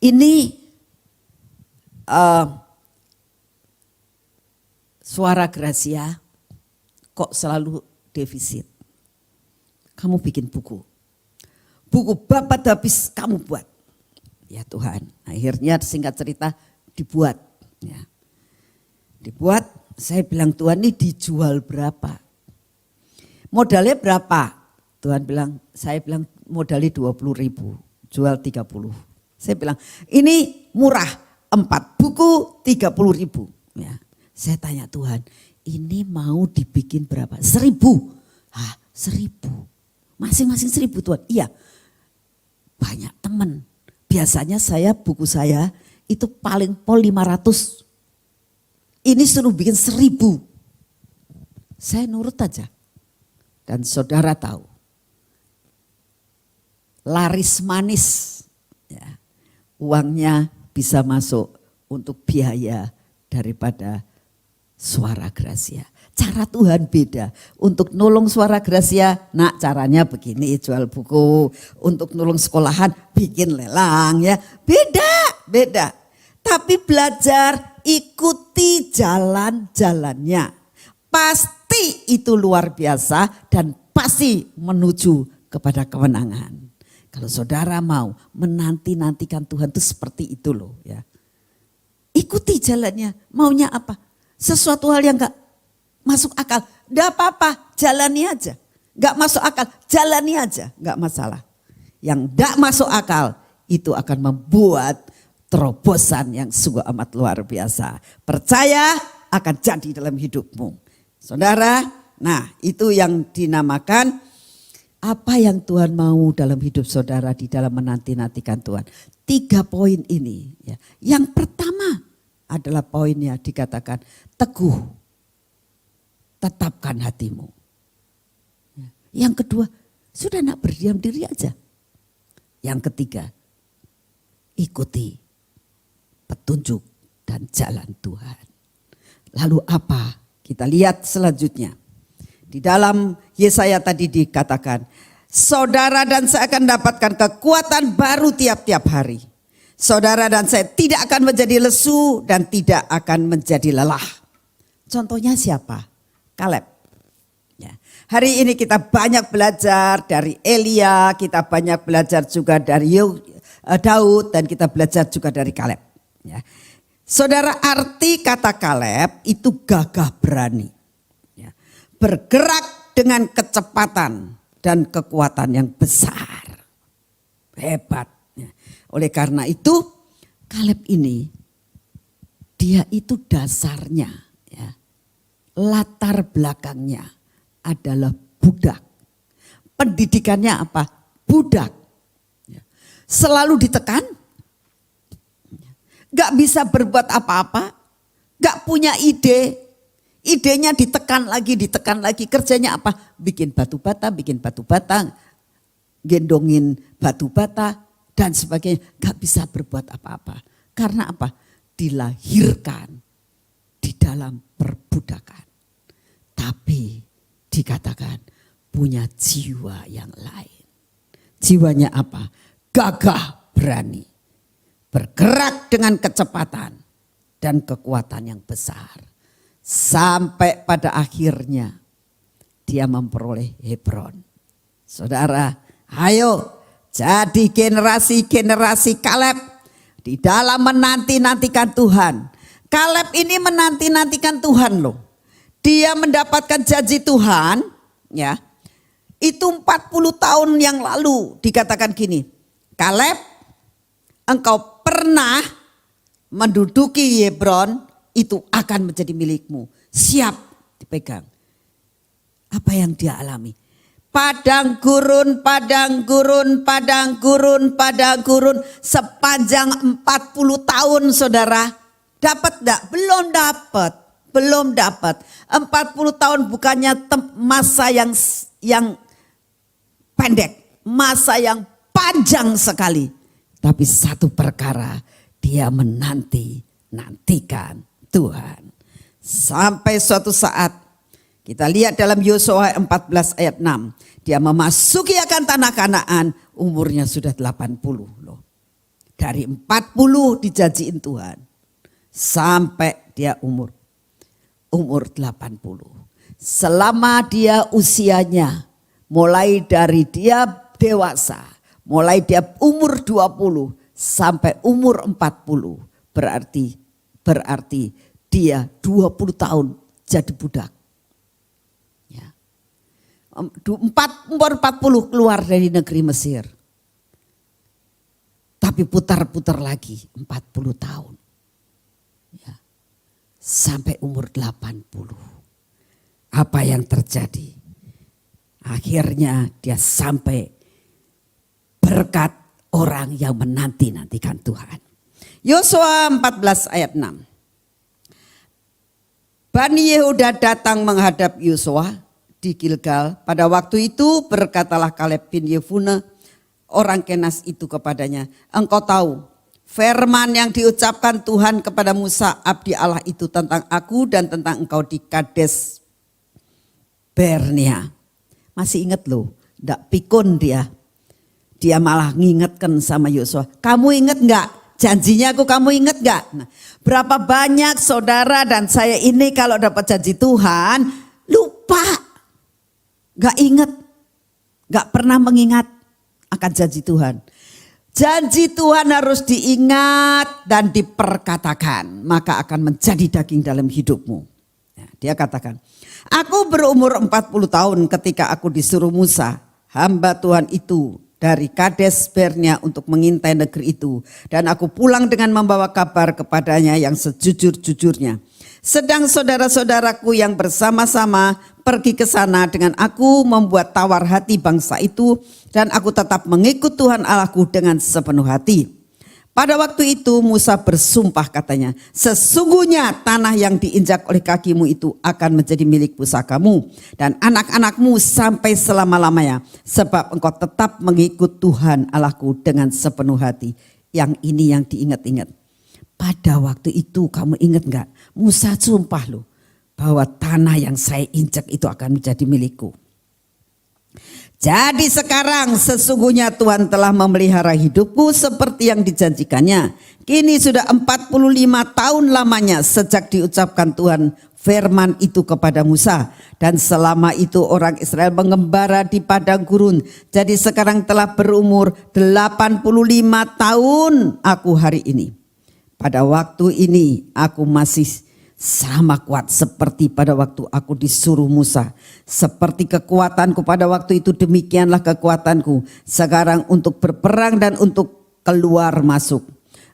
A: ini suara Gracia kok selalu defisit. Kamu bikin buku. Buku babat habis kamu buat. Ya Tuhan, akhirnya singkat cerita dibuat. Ya. Dibuat, saya bilang Tuhan ini dijual berapa? Modalnya berapa? Tuhan bilang, saya bilang modalnya 20.000, jual 30. Saya bilang ini murah, 4 buku 30.000. Ya. Saya tanya Tuhan, ini mau dibikin berapa? 1.000. Hah, 1.000. Masing-masing 1.000 Tuhan. Iya, banyak teman. Biasanya buku saya itu paling pol 500. Ini suruh bikin 1.000. Saya nurut aja. Dan saudara tahu, laris manis, ya, uangnya bisa masuk untuk biaya daripada Suara Gracia. Cara Tuhan beda. Untuk nolong Suara Gracia, nak caranya begini, jual buku. Untuk nolong sekolahan, bikin lelang, ya. Beda. Tapi belajar, ikuti jalan-jalannya. Pasti itu luar biasa dan pasti menuju kepada kemenangan. Kalau saudara mau menanti-nantikan Tuhan itu seperti itu loh, ya. Ikuti jalannya, maunya apa? Sesuatu hal yang gak masuk akal, gak apa-apa, jalani aja. Gak masuk akal, jalani aja, gak masalah. Yang gak masuk akal itu akan membuat terobosan yang sungguh amat luar biasa. Percaya akan jadi dalam hidupmu. Saudara, nah itu yang dinamakan apa yang Tuhan mau dalam hidup saudara di dalam menanti-nantikan Tuhan. 3 poin ini. Ya. Yang pertama adalah poinnya dikatakan teguh, tetapkan hatimu. Ya. Yang kedua, sudah nak berdiam diri aja. Yang ketiga, ikuti petunjuk dan jalan Tuhan. Lalu apa? Kita lihat selanjutnya. Di dalam Yesaya tadi dikatakan, saudara dan saya akan dapatkan kekuatan baru tiap-tiap hari. Saudara dan saya tidak akan menjadi lesu dan tidak akan menjadi lelah. Contohnya siapa? Kaleb. Ya. Hari ini kita banyak belajar dari Elia, kita banyak belajar juga dari Daud, dan kita belajar juga dari Kaleb. Ya. Saudara, arti kata Kaleb itu gagah berani. Ya. Bergerak dengan kecepatan dan kekuatan yang besar. Hebat. Ya. Oleh karena itu Kaleb ini dia itu dasarnya, ya, latar belakangnya adalah budak. Pendidikannya apa? Budak. Ya. Selalu ditekan, gak bisa berbuat apa-apa, gak punya ide. Idenya ditekan lagi, kerjanya apa? Bikin batu bata, gendongin batu bata dan sebagainya. Gak bisa berbuat apa-apa. Karena apa? Dilahirkan di dalam perbudakan. Tapi dikatakan punya jiwa yang lain. Jiwanya apa? Gagah berani. Bergerak dengan kecepatan dan kekuatan yang besar. Sampai pada akhirnya dia memperoleh Hebron. Saudara, ayo jadi generasi-generasi Kaleb di dalam menanti-nantikan Tuhan. Kaleb ini menanti-nantikan Tuhan loh. Dia mendapatkan janji Tuhan, ya. Itu 40 tahun yang lalu dikatakan gini, Kaleb, engkau pernah menduduki Hebron, itu akan menjadi milikmu. Siap dipegang. Apa yang dia alami? Padang gurun sepanjang 40 tahun saudara. Dapat enggak? Belum dapat. 40 tahun bukannya masa yang pendek. Masa yang panjang sekali. Tapi satu perkara, dia nantikan Tuhan. Sampai suatu saat kita lihat dalam Yosua 14 ayat 6. Dia memasuki akan tanah Kanaan, umurnya sudah 80 loh. Dari 40 dijanjiin Tuhan. Sampai dia umur 80. Selama dia usianya, mulai dari dia dewasa, mulai dia umur 20 sampai umur 40. Berarti dia 20 tahun jadi budak. Ya. Umur 40 keluar dari negeri Mesir. Tapi putar-putar lagi 40 tahun. Ya. sampai umur 80. Apa yang terjadi? Akhirnya dia sampai berkat orang yang menanti-nantikan Tuhan. Yosua 14 ayat 6. Bani Yehuda datang menghadap Yosua di Gilgal. Pada waktu itu berkatalah Kaleb bin Yefune orang Kenas itu kepadanya, engkau tahu firman yang diucapkan Tuhan kepada Musa abdi Allah itu tentang aku dan tentang engkau di Kades Barnea. Masih ingat loh, ndak pikun dia. Dia malah ngingetkan sama Yosua, kamu ingat enggak? Janjinya aku kamu ingat enggak? Nah, berapa banyak saudara dan saya ini kalau dapat janji Tuhan lupa. Enggak ingat. Enggak pernah mengingat akan janji Tuhan. Janji Tuhan harus diingat dan diperkatakan. Maka akan menjadi daging dalam hidupmu. Nah, dia katakan, aku berumur 40 tahun ketika aku disuruh Musa, hamba Tuhan itu, dari Kades Barnea untuk mengintai negeri itu. Dan aku pulang dengan membawa kabar kepadanya yang sejujur-jujurnya. Sedang saudara-saudaraku yang bersama-sama pergi ke sana dengan aku membuat tawar hati bangsa itu. Dan aku tetap mengikut Tuhan Allahku dengan sepenuh hati. Pada waktu itu Musa bersumpah katanya, sesungguhnya tanah yang diinjak oleh kakimu itu akan menjadi milik pusakamu dan anak-anakmu sampai selama-lamanya. Sebab engkau tetap mengikut Tuhan Allahku dengan sepenuh hati. Yang ini yang diingat-ingat. Pada waktu itu kamu ingat enggak? Musa sumpah loh bahwa tanah yang saya injak itu akan menjadi milikku. Jadi sekarang sesungguhnya Tuhan telah memelihara hidupku seperti yang dijanjikannya. Kini sudah 45 tahun lamanya sejak diucapkan Tuhan firman itu kepada Musa. Dan selama itu orang Israel mengembara di padang gurun. Jadi sekarang telah berumur 85 tahun aku hari ini. Pada waktu ini aku masih sama kuat seperti pada waktu aku disuruh Musa. Seperti kekuatanku pada waktu itu, demikianlah kekuatanku sekarang untuk berperang dan untuk keluar masuk.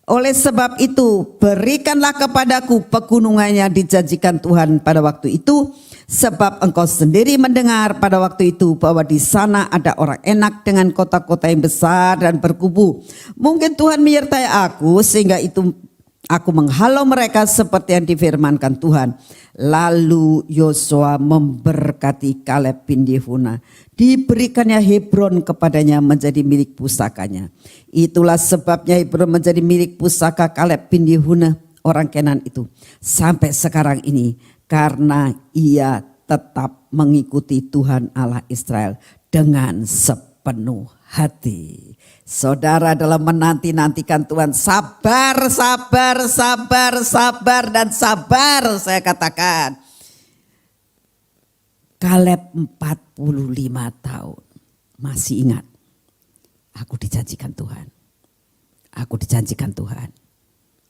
A: Oleh sebab itu berikanlah kepadaku pegunungan yang dijanjikan Tuhan pada waktu itu. Sebab engkau sendiri mendengar pada waktu itu bahwa di sana ada orang enak dengan kota-kota yang besar dan berkubu. Mungkin Tuhan menyertai aku sehingga itu aku menghalau mereka seperti yang difirmankan Tuhan. Lalu Yosua memberkati Kaleb bin Yefune. Diberikannya Hebron kepadanya menjadi milik pusakanya. Itulah sebabnya Hebron menjadi milik pusaka Kaleb bin Yefune orang Kenan itu. Sampai sekarang ini karena ia tetap mengikuti Tuhan Allah Israel dengan sepenuh hati. Saudara dalam menanti-nantikan Tuhan, sabar, sabar, sabar, sabar dan sabar saya katakan. Kaleb 45 tahun masih ingat, aku dijanjikan Tuhan, aku dijanjikan Tuhan,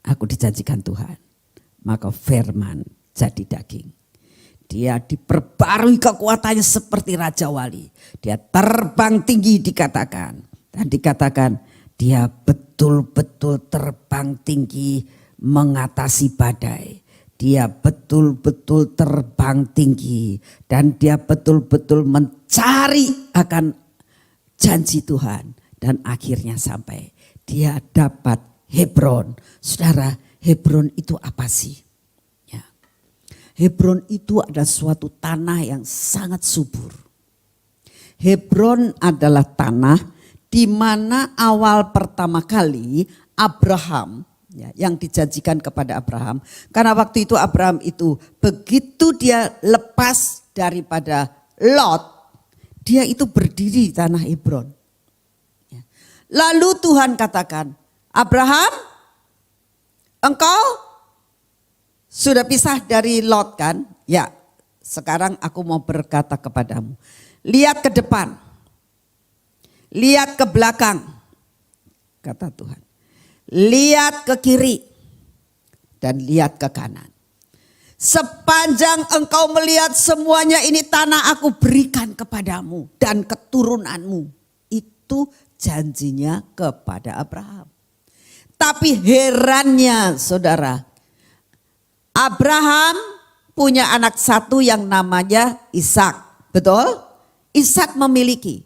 A: aku dijanjikan Tuhan. Maka firman jadi daging. Dia diperbarui kekuatannya seperti Raja Wali. Dia terbang tinggi dikatakan. Dan dikatakan dia betul-betul terbang tinggi mengatasi badai. Dia betul-betul terbang tinggi. Dan dia betul-betul mencari akan janji Tuhan. Dan akhirnya sampai dia dapat Hebron. Saudara, Hebron itu apa sih? Ya. Hebron itu adalah suatu tanah yang sangat subur. Hebron adalah tanah di mana awal pertama kali Abraham, ya, yang dijanjikan kepada Abraham. Karena waktu itu Abraham itu begitu dia lepas daripada Lot, dia itu berdiri di tanah Hebron. Ya. Lalu Tuhan katakan, Abraham, engkau sudah pisah dari Lot kan? Ya, sekarang aku mau berkata kepadamu, lihat ke depan. Lihat ke belakang, kata Tuhan. Lihat ke kiri dan lihat ke kanan. Sepanjang engkau melihat semuanya ini tanah aku berikan kepadamu dan keturunanmu. Itu janjinya kepada Abraham. Tapi herannya saudara, Abraham punya anak satu yang namanya Ishak, betul? Ishak memiliki.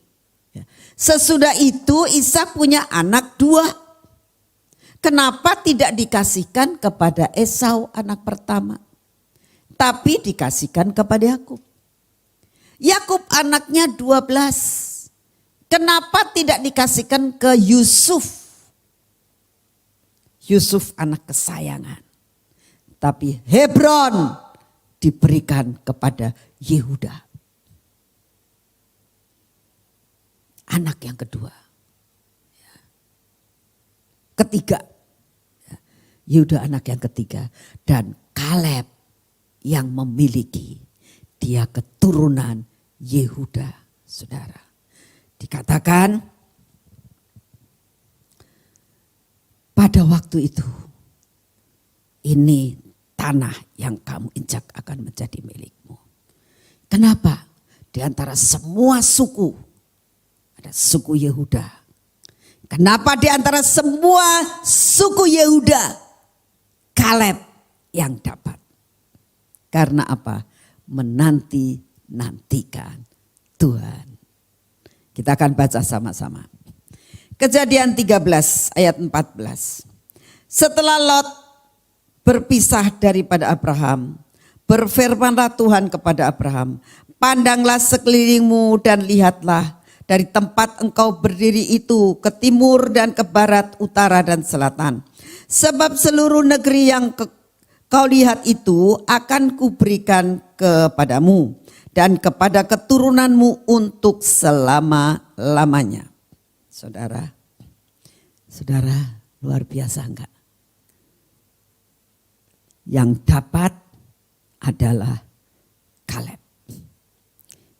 A: Sesudah itu Ishak punya anak dua. Kenapa tidak dikasihkan kepada Esau anak pertama, tapi dikasihkan kepada Yakub? Yakub anaknya 12. Kenapa tidak dikasihkan ke Yusuf? Yusuf anak kesayangan. Tapi Hebron diberikan kepada Yehuda. Anak yang kedua. Ketiga. Yehuda anak yang ketiga. Dan Kaleb yang memiliki. Dia keturunan Yehuda, saudara. Dikatakan pada waktu itu, ini tanah yang kamu injak akan menjadi milikmu. Kenapa? Di antara semua suku, ada suku Yehuda. Kenapa di antara semua suku Yehuda, Kaleb yang dapat? Karena apa? Menanti-nantikan Tuhan. Kita akan baca sama-sama. Kejadian 13 ayat 14. Setelah Lot berpisah daripada Abraham, berfirmanlah Tuhan kepada Abraham, pandanglah sekelilingmu dan lihatlah dari tempat engkau berdiri itu ke timur dan ke barat, utara dan selatan. Sebab seluruh negeri yang kau lihat itu akan kuberikan kepadamu dan kepada keturunanmu untuk selama-lamanya. Saudara, luar biasa enggak? Yang dapat adalah Kaleb.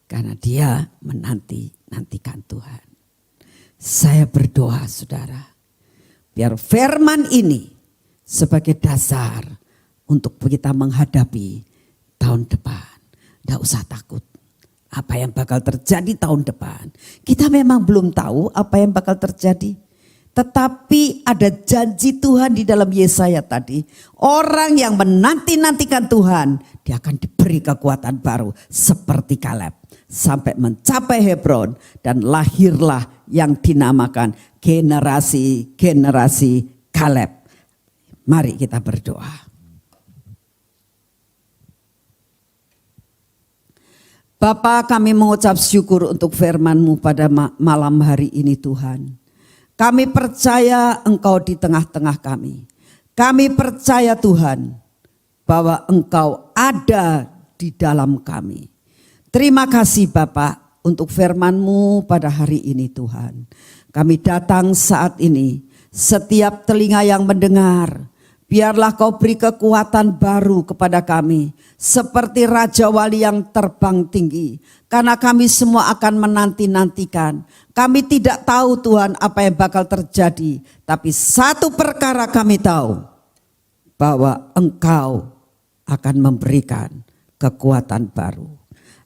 A: Karena dia menanti-nantikan Tuhan. Saya berdoa saudara, biar firman ini sebagai dasar untuk kita menghadapi tahun depan. Tidak usah takut apa yang bakal terjadi tahun depan. Kita memang belum tahu apa yang bakal terjadi. Tetapi ada janji Tuhan di dalam Yesaya tadi. Orang yang menanti-nantikan Tuhan, dia akan diberi kekuatan baru seperti Kaleb. Sampai mencapai Hebron dan lahirlah yang dinamakan generasi-generasi Kaleb. Mari kita berdoa. Bapa, kami mengucap syukur untuk firman-Mu pada malam hari ini Tuhan. Kami percaya Engkau di tengah-tengah kami. Kami percaya Tuhan bahwa Engkau ada di dalam kami. Terima kasih Bapak untuk firman-Mu pada hari ini Tuhan. Kami datang saat ini, setiap telinga yang mendengar, biarlah Kau beri kekuatan baru kepada kami. Seperti Raja Wali yang terbang tinggi. Karena kami semua akan menanti-nantikan. Kami tidak tahu Tuhan apa yang bakal terjadi. Tapi satu perkara kami tahu. Bahwa Engkau akan memberikan kekuatan baru.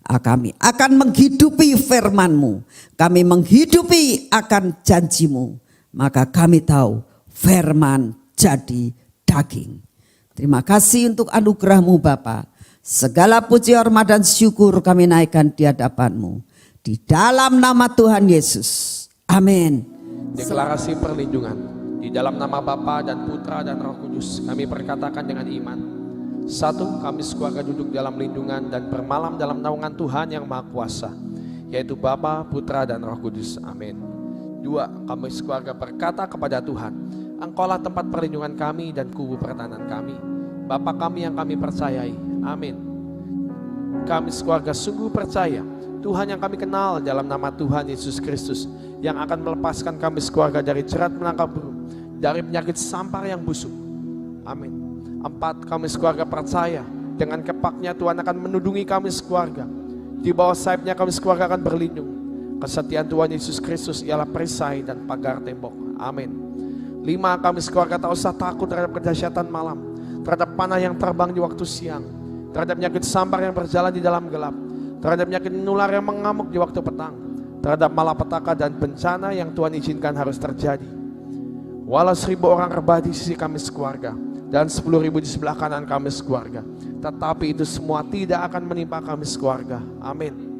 A: Kami akan menghidupi firman-Mu. Kami menghidupi akan janji-Mu. Maka kami tahu firman jadi daging. Terima kasih untuk anugerah-Mu Bapa. Segala puji, hormat dan syukur kami naikkan di hadapan-Mu. Di dalam nama Tuhan Yesus. Amin.
B: Deklarasi perlindungan. Di dalam nama Bapa dan Putra dan Roh Kudus kami perkatakan dengan iman. 1. Kami sekeluarga duduk dalam lindungan dan bermalam dalam naungan Tuhan yang Maha Kuasa, yaitu Bapa, Putra dan Roh Kudus. Amin. 2. Kami sekeluarga berkata kepada Tuhan, Engkaulah tempat perlindungan kami dan kubu pertahanan kami, Bapa kami yang kami percayai. Amin. Kami sekeluarga sungguh percaya Tuhan yang kami kenal dalam nama Tuhan Yesus Kristus yang akan melepaskan kami sekeluarga dari jerat menangkap burung, dari penyakit sampar yang busuk. Amin. 4. Kami sekeluarga percaya dengan kepaknya Tuhan akan menudungi kami sekeluarga. Di bawah sayapnya kami sekeluarga akan berlindung. Kesetiaan Tuhan Yesus Kristus ialah perisai dan pagar tembok. Amin. 5. Kami sekeluarga tak usah takut terhadap kedahsyatan malam, terhadap panah yang terbang di waktu siang, terhadap penyakit sampar yang berjalan di dalam gelap, terhadap penyakit menular yang mengamuk di waktu petang, terhadap malapetaka dan bencana yang Tuhan izinkan harus terjadi. Walau 1000 orang rebah di sisi kami sekeluarga, dan 10.000 di sebelah kanan kami sekeluarga. Tetapi itu semua tidak akan menimpa kami sekeluarga. Amin.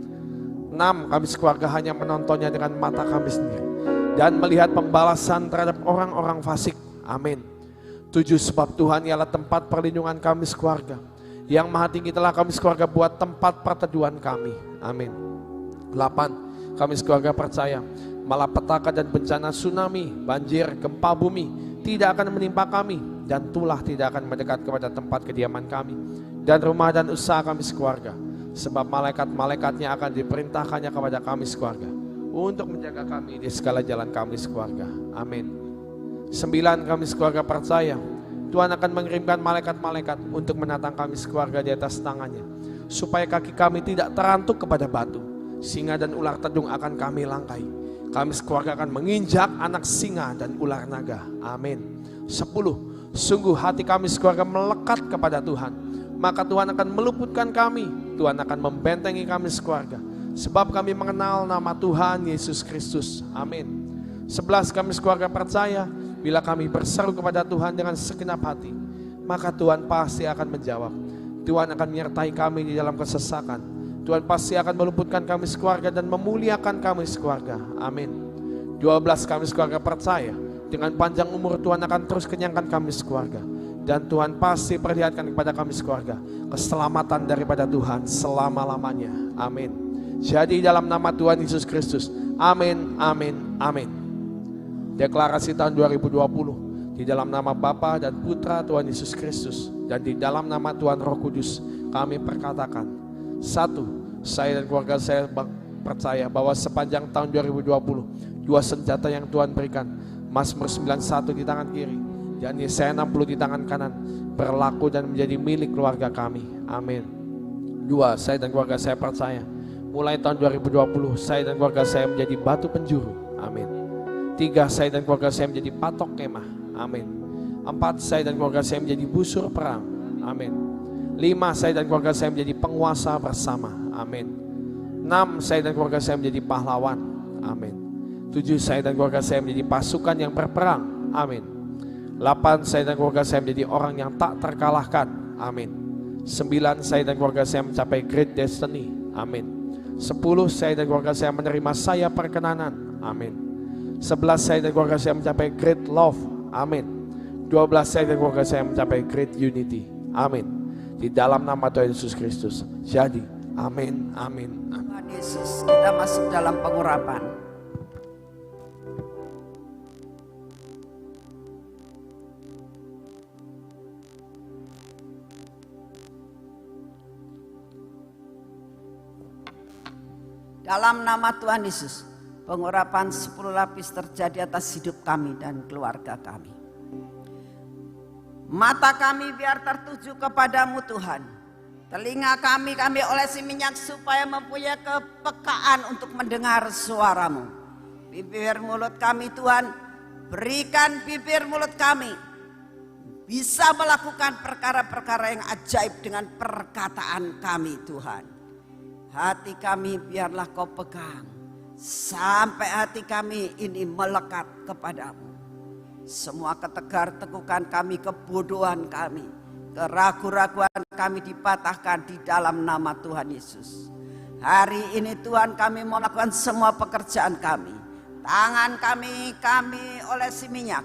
B: 6, kami sekeluarga hanya menontonnya dengan mata kami sendiri dan melihat pembalasan terhadap orang-orang fasik. Amin. 7, sebab Tuhan ialah tempat perlindungan kami sekeluarga. Yang Maha Tinggi telah kami sekeluarga buat tempat perteduhan kami. Amin. 8, kami sekeluarga percaya malapetaka dan bencana tsunami, banjir, gempa bumi tidak akan menimpa kami, dan tulah tidak akan mendekat kepada tempat kediaman kami dan rumah dan usaha kami sekeluarga. Sebab malaikat-malaikatnya akan diperintahkannya kepada kami sekeluarga untuk menjaga kami di segala jalan kami sekeluarga. Amin. 9, kami sekeluarga percaya Tuhan akan mengirimkan malaikat-malaikat untuk menatang kami sekeluarga di atas tangannya, supaya kaki kami tidak terantuk kepada batu, singa dan ular tedung akan kami langkai. Kami sekeluarga akan menginjak anak singa dan ular naga. Amin. 10, sungguh hati kami sekeluarga melekat kepada Tuhan, maka Tuhan akan meluputkan kami. Tuhan akan membentengi kami sekeluarga, sebab kami mengenal nama Tuhan Yesus Kristus. Amin. 11, kami sekeluarga percaya bila kami berseru kepada Tuhan dengan segenap hati, maka Tuhan pasti akan menjawab. Tuhan akan menyertai kami di dalam kesesakan. Tuhan pasti akan meluputkan kami sekeluarga dan memuliakan kami sekeluarga. Amin. 12, kami sekeluarga percaya dengan panjang umur Tuhan akan terus kenyangkan kami sekeluarga, dan Tuhan pasti perlihatkan kepada kami sekeluarga keselamatan daripada Tuhan selama-lamanya. Amin. Jadi dalam nama Tuhan Yesus Kristus. Amin, amin, amin. Deklarasi tahun 2020 di dalam nama Bapa dan Putra Tuhan Yesus Kristus, dan di dalam nama Tuhan Roh Kudus kami perkatakan. 1, saya dan keluarga saya percaya bahwa sepanjang tahun 2020 2 senjata yang Tuhan berikan, Mazmur 91 di tangan kiri dan Yesaya 60 di tangan kanan, berlaku dan menjadi milik keluarga kami. Amin. 2, saya dan keluarga saya percaya mulai tahun 2020 saya dan keluarga saya menjadi batu penjuru. Amin. 3, saya dan keluarga saya menjadi patok kemah. Amin. 4, saya dan keluarga saya menjadi busur perang. Amin. 5, saya dan keluarga saya menjadi penguasa bersama. Amin. 6, saya dan keluarga saya menjadi pahlawan. Amin. 7, saya dan keluarga saya menjadi pasukan yang berperang. Amin. 8, saya dan keluarga saya menjadi orang yang tak terkalahkan. Amin. 9, saya dan keluarga saya mencapai great destiny. Amin. 10, saya dan keluarga saya menerima saya perkenanan. Amin. 11, saya dan keluarga saya mencapai great love. Amin. 12, saya dan keluarga saya mencapai great unity. Amin. Di dalam nama Tuhan Yesus Kristus. Jadi, amin, amin, amin.
A: Tuhan Yesus, kita masuk dalam pengurapan. Dalam nama Tuhan Yesus, pengurapan 10 lapis terjadi atas hidup kami dan keluarga kami. Mata kami biar tertuju kepadamu Tuhan. Telinga kami olesi minyak supaya mempunyai kepekaan untuk mendengar suaramu. Bibir mulut kami Tuhan, berikan bibir mulut kami bisa melakukan perkara-perkara yang ajaib dengan perkataan kami Tuhan. Hati kami biarlah kau pegang sampai hati kami ini melekat kepadamu. Semua ketegar-tegukan kami, kebodohan kami, keraguan-raguan kami dipatahkan di dalam nama Tuhan Yesus. Hari ini Tuhan kami mau melakukan semua pekerjaan kami. Tangan kami olesi minyak.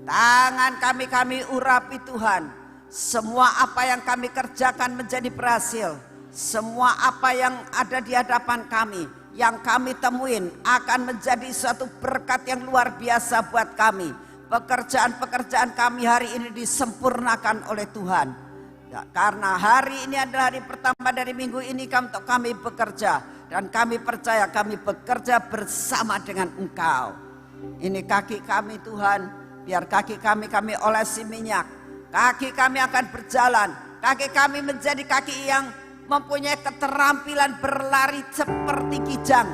A: Tangan kami urapi Tuhan. Semua apa yang kami kerjakan menjadi berhasil. Semua apa yang ada di hadapan kami, yang kami temuin akan menjadi suatu berkat yang luar biasa buat kami. Pekerjaan-pekerjaan kami hari ini disempurnakan oleh Tuhan. Ya, karena hari ini adalah hari pertama dari minggu ini untuk kami bekerja. Dan kami percaya kami bekerja bersama dengan Engkau. Ini kaki kami Tuhan, biar kaki kami olesi minyak. Kaki kami akan berjalan. Kaki kami menjadi kaki yang mempunyai keterampilan berlari seperti kijang.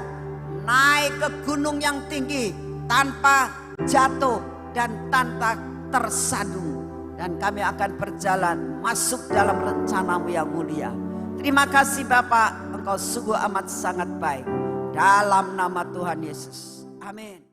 A: Naik ke gunung yang tinggi tanpa jatuh dan tanpa tersandung, dan kami akan berjalan masuk dalam rencanamu yang mulia. Terima kasih Bapak, Engkau sungguh amat sangat baik. Dalam nama Tuhan Yesus, amin.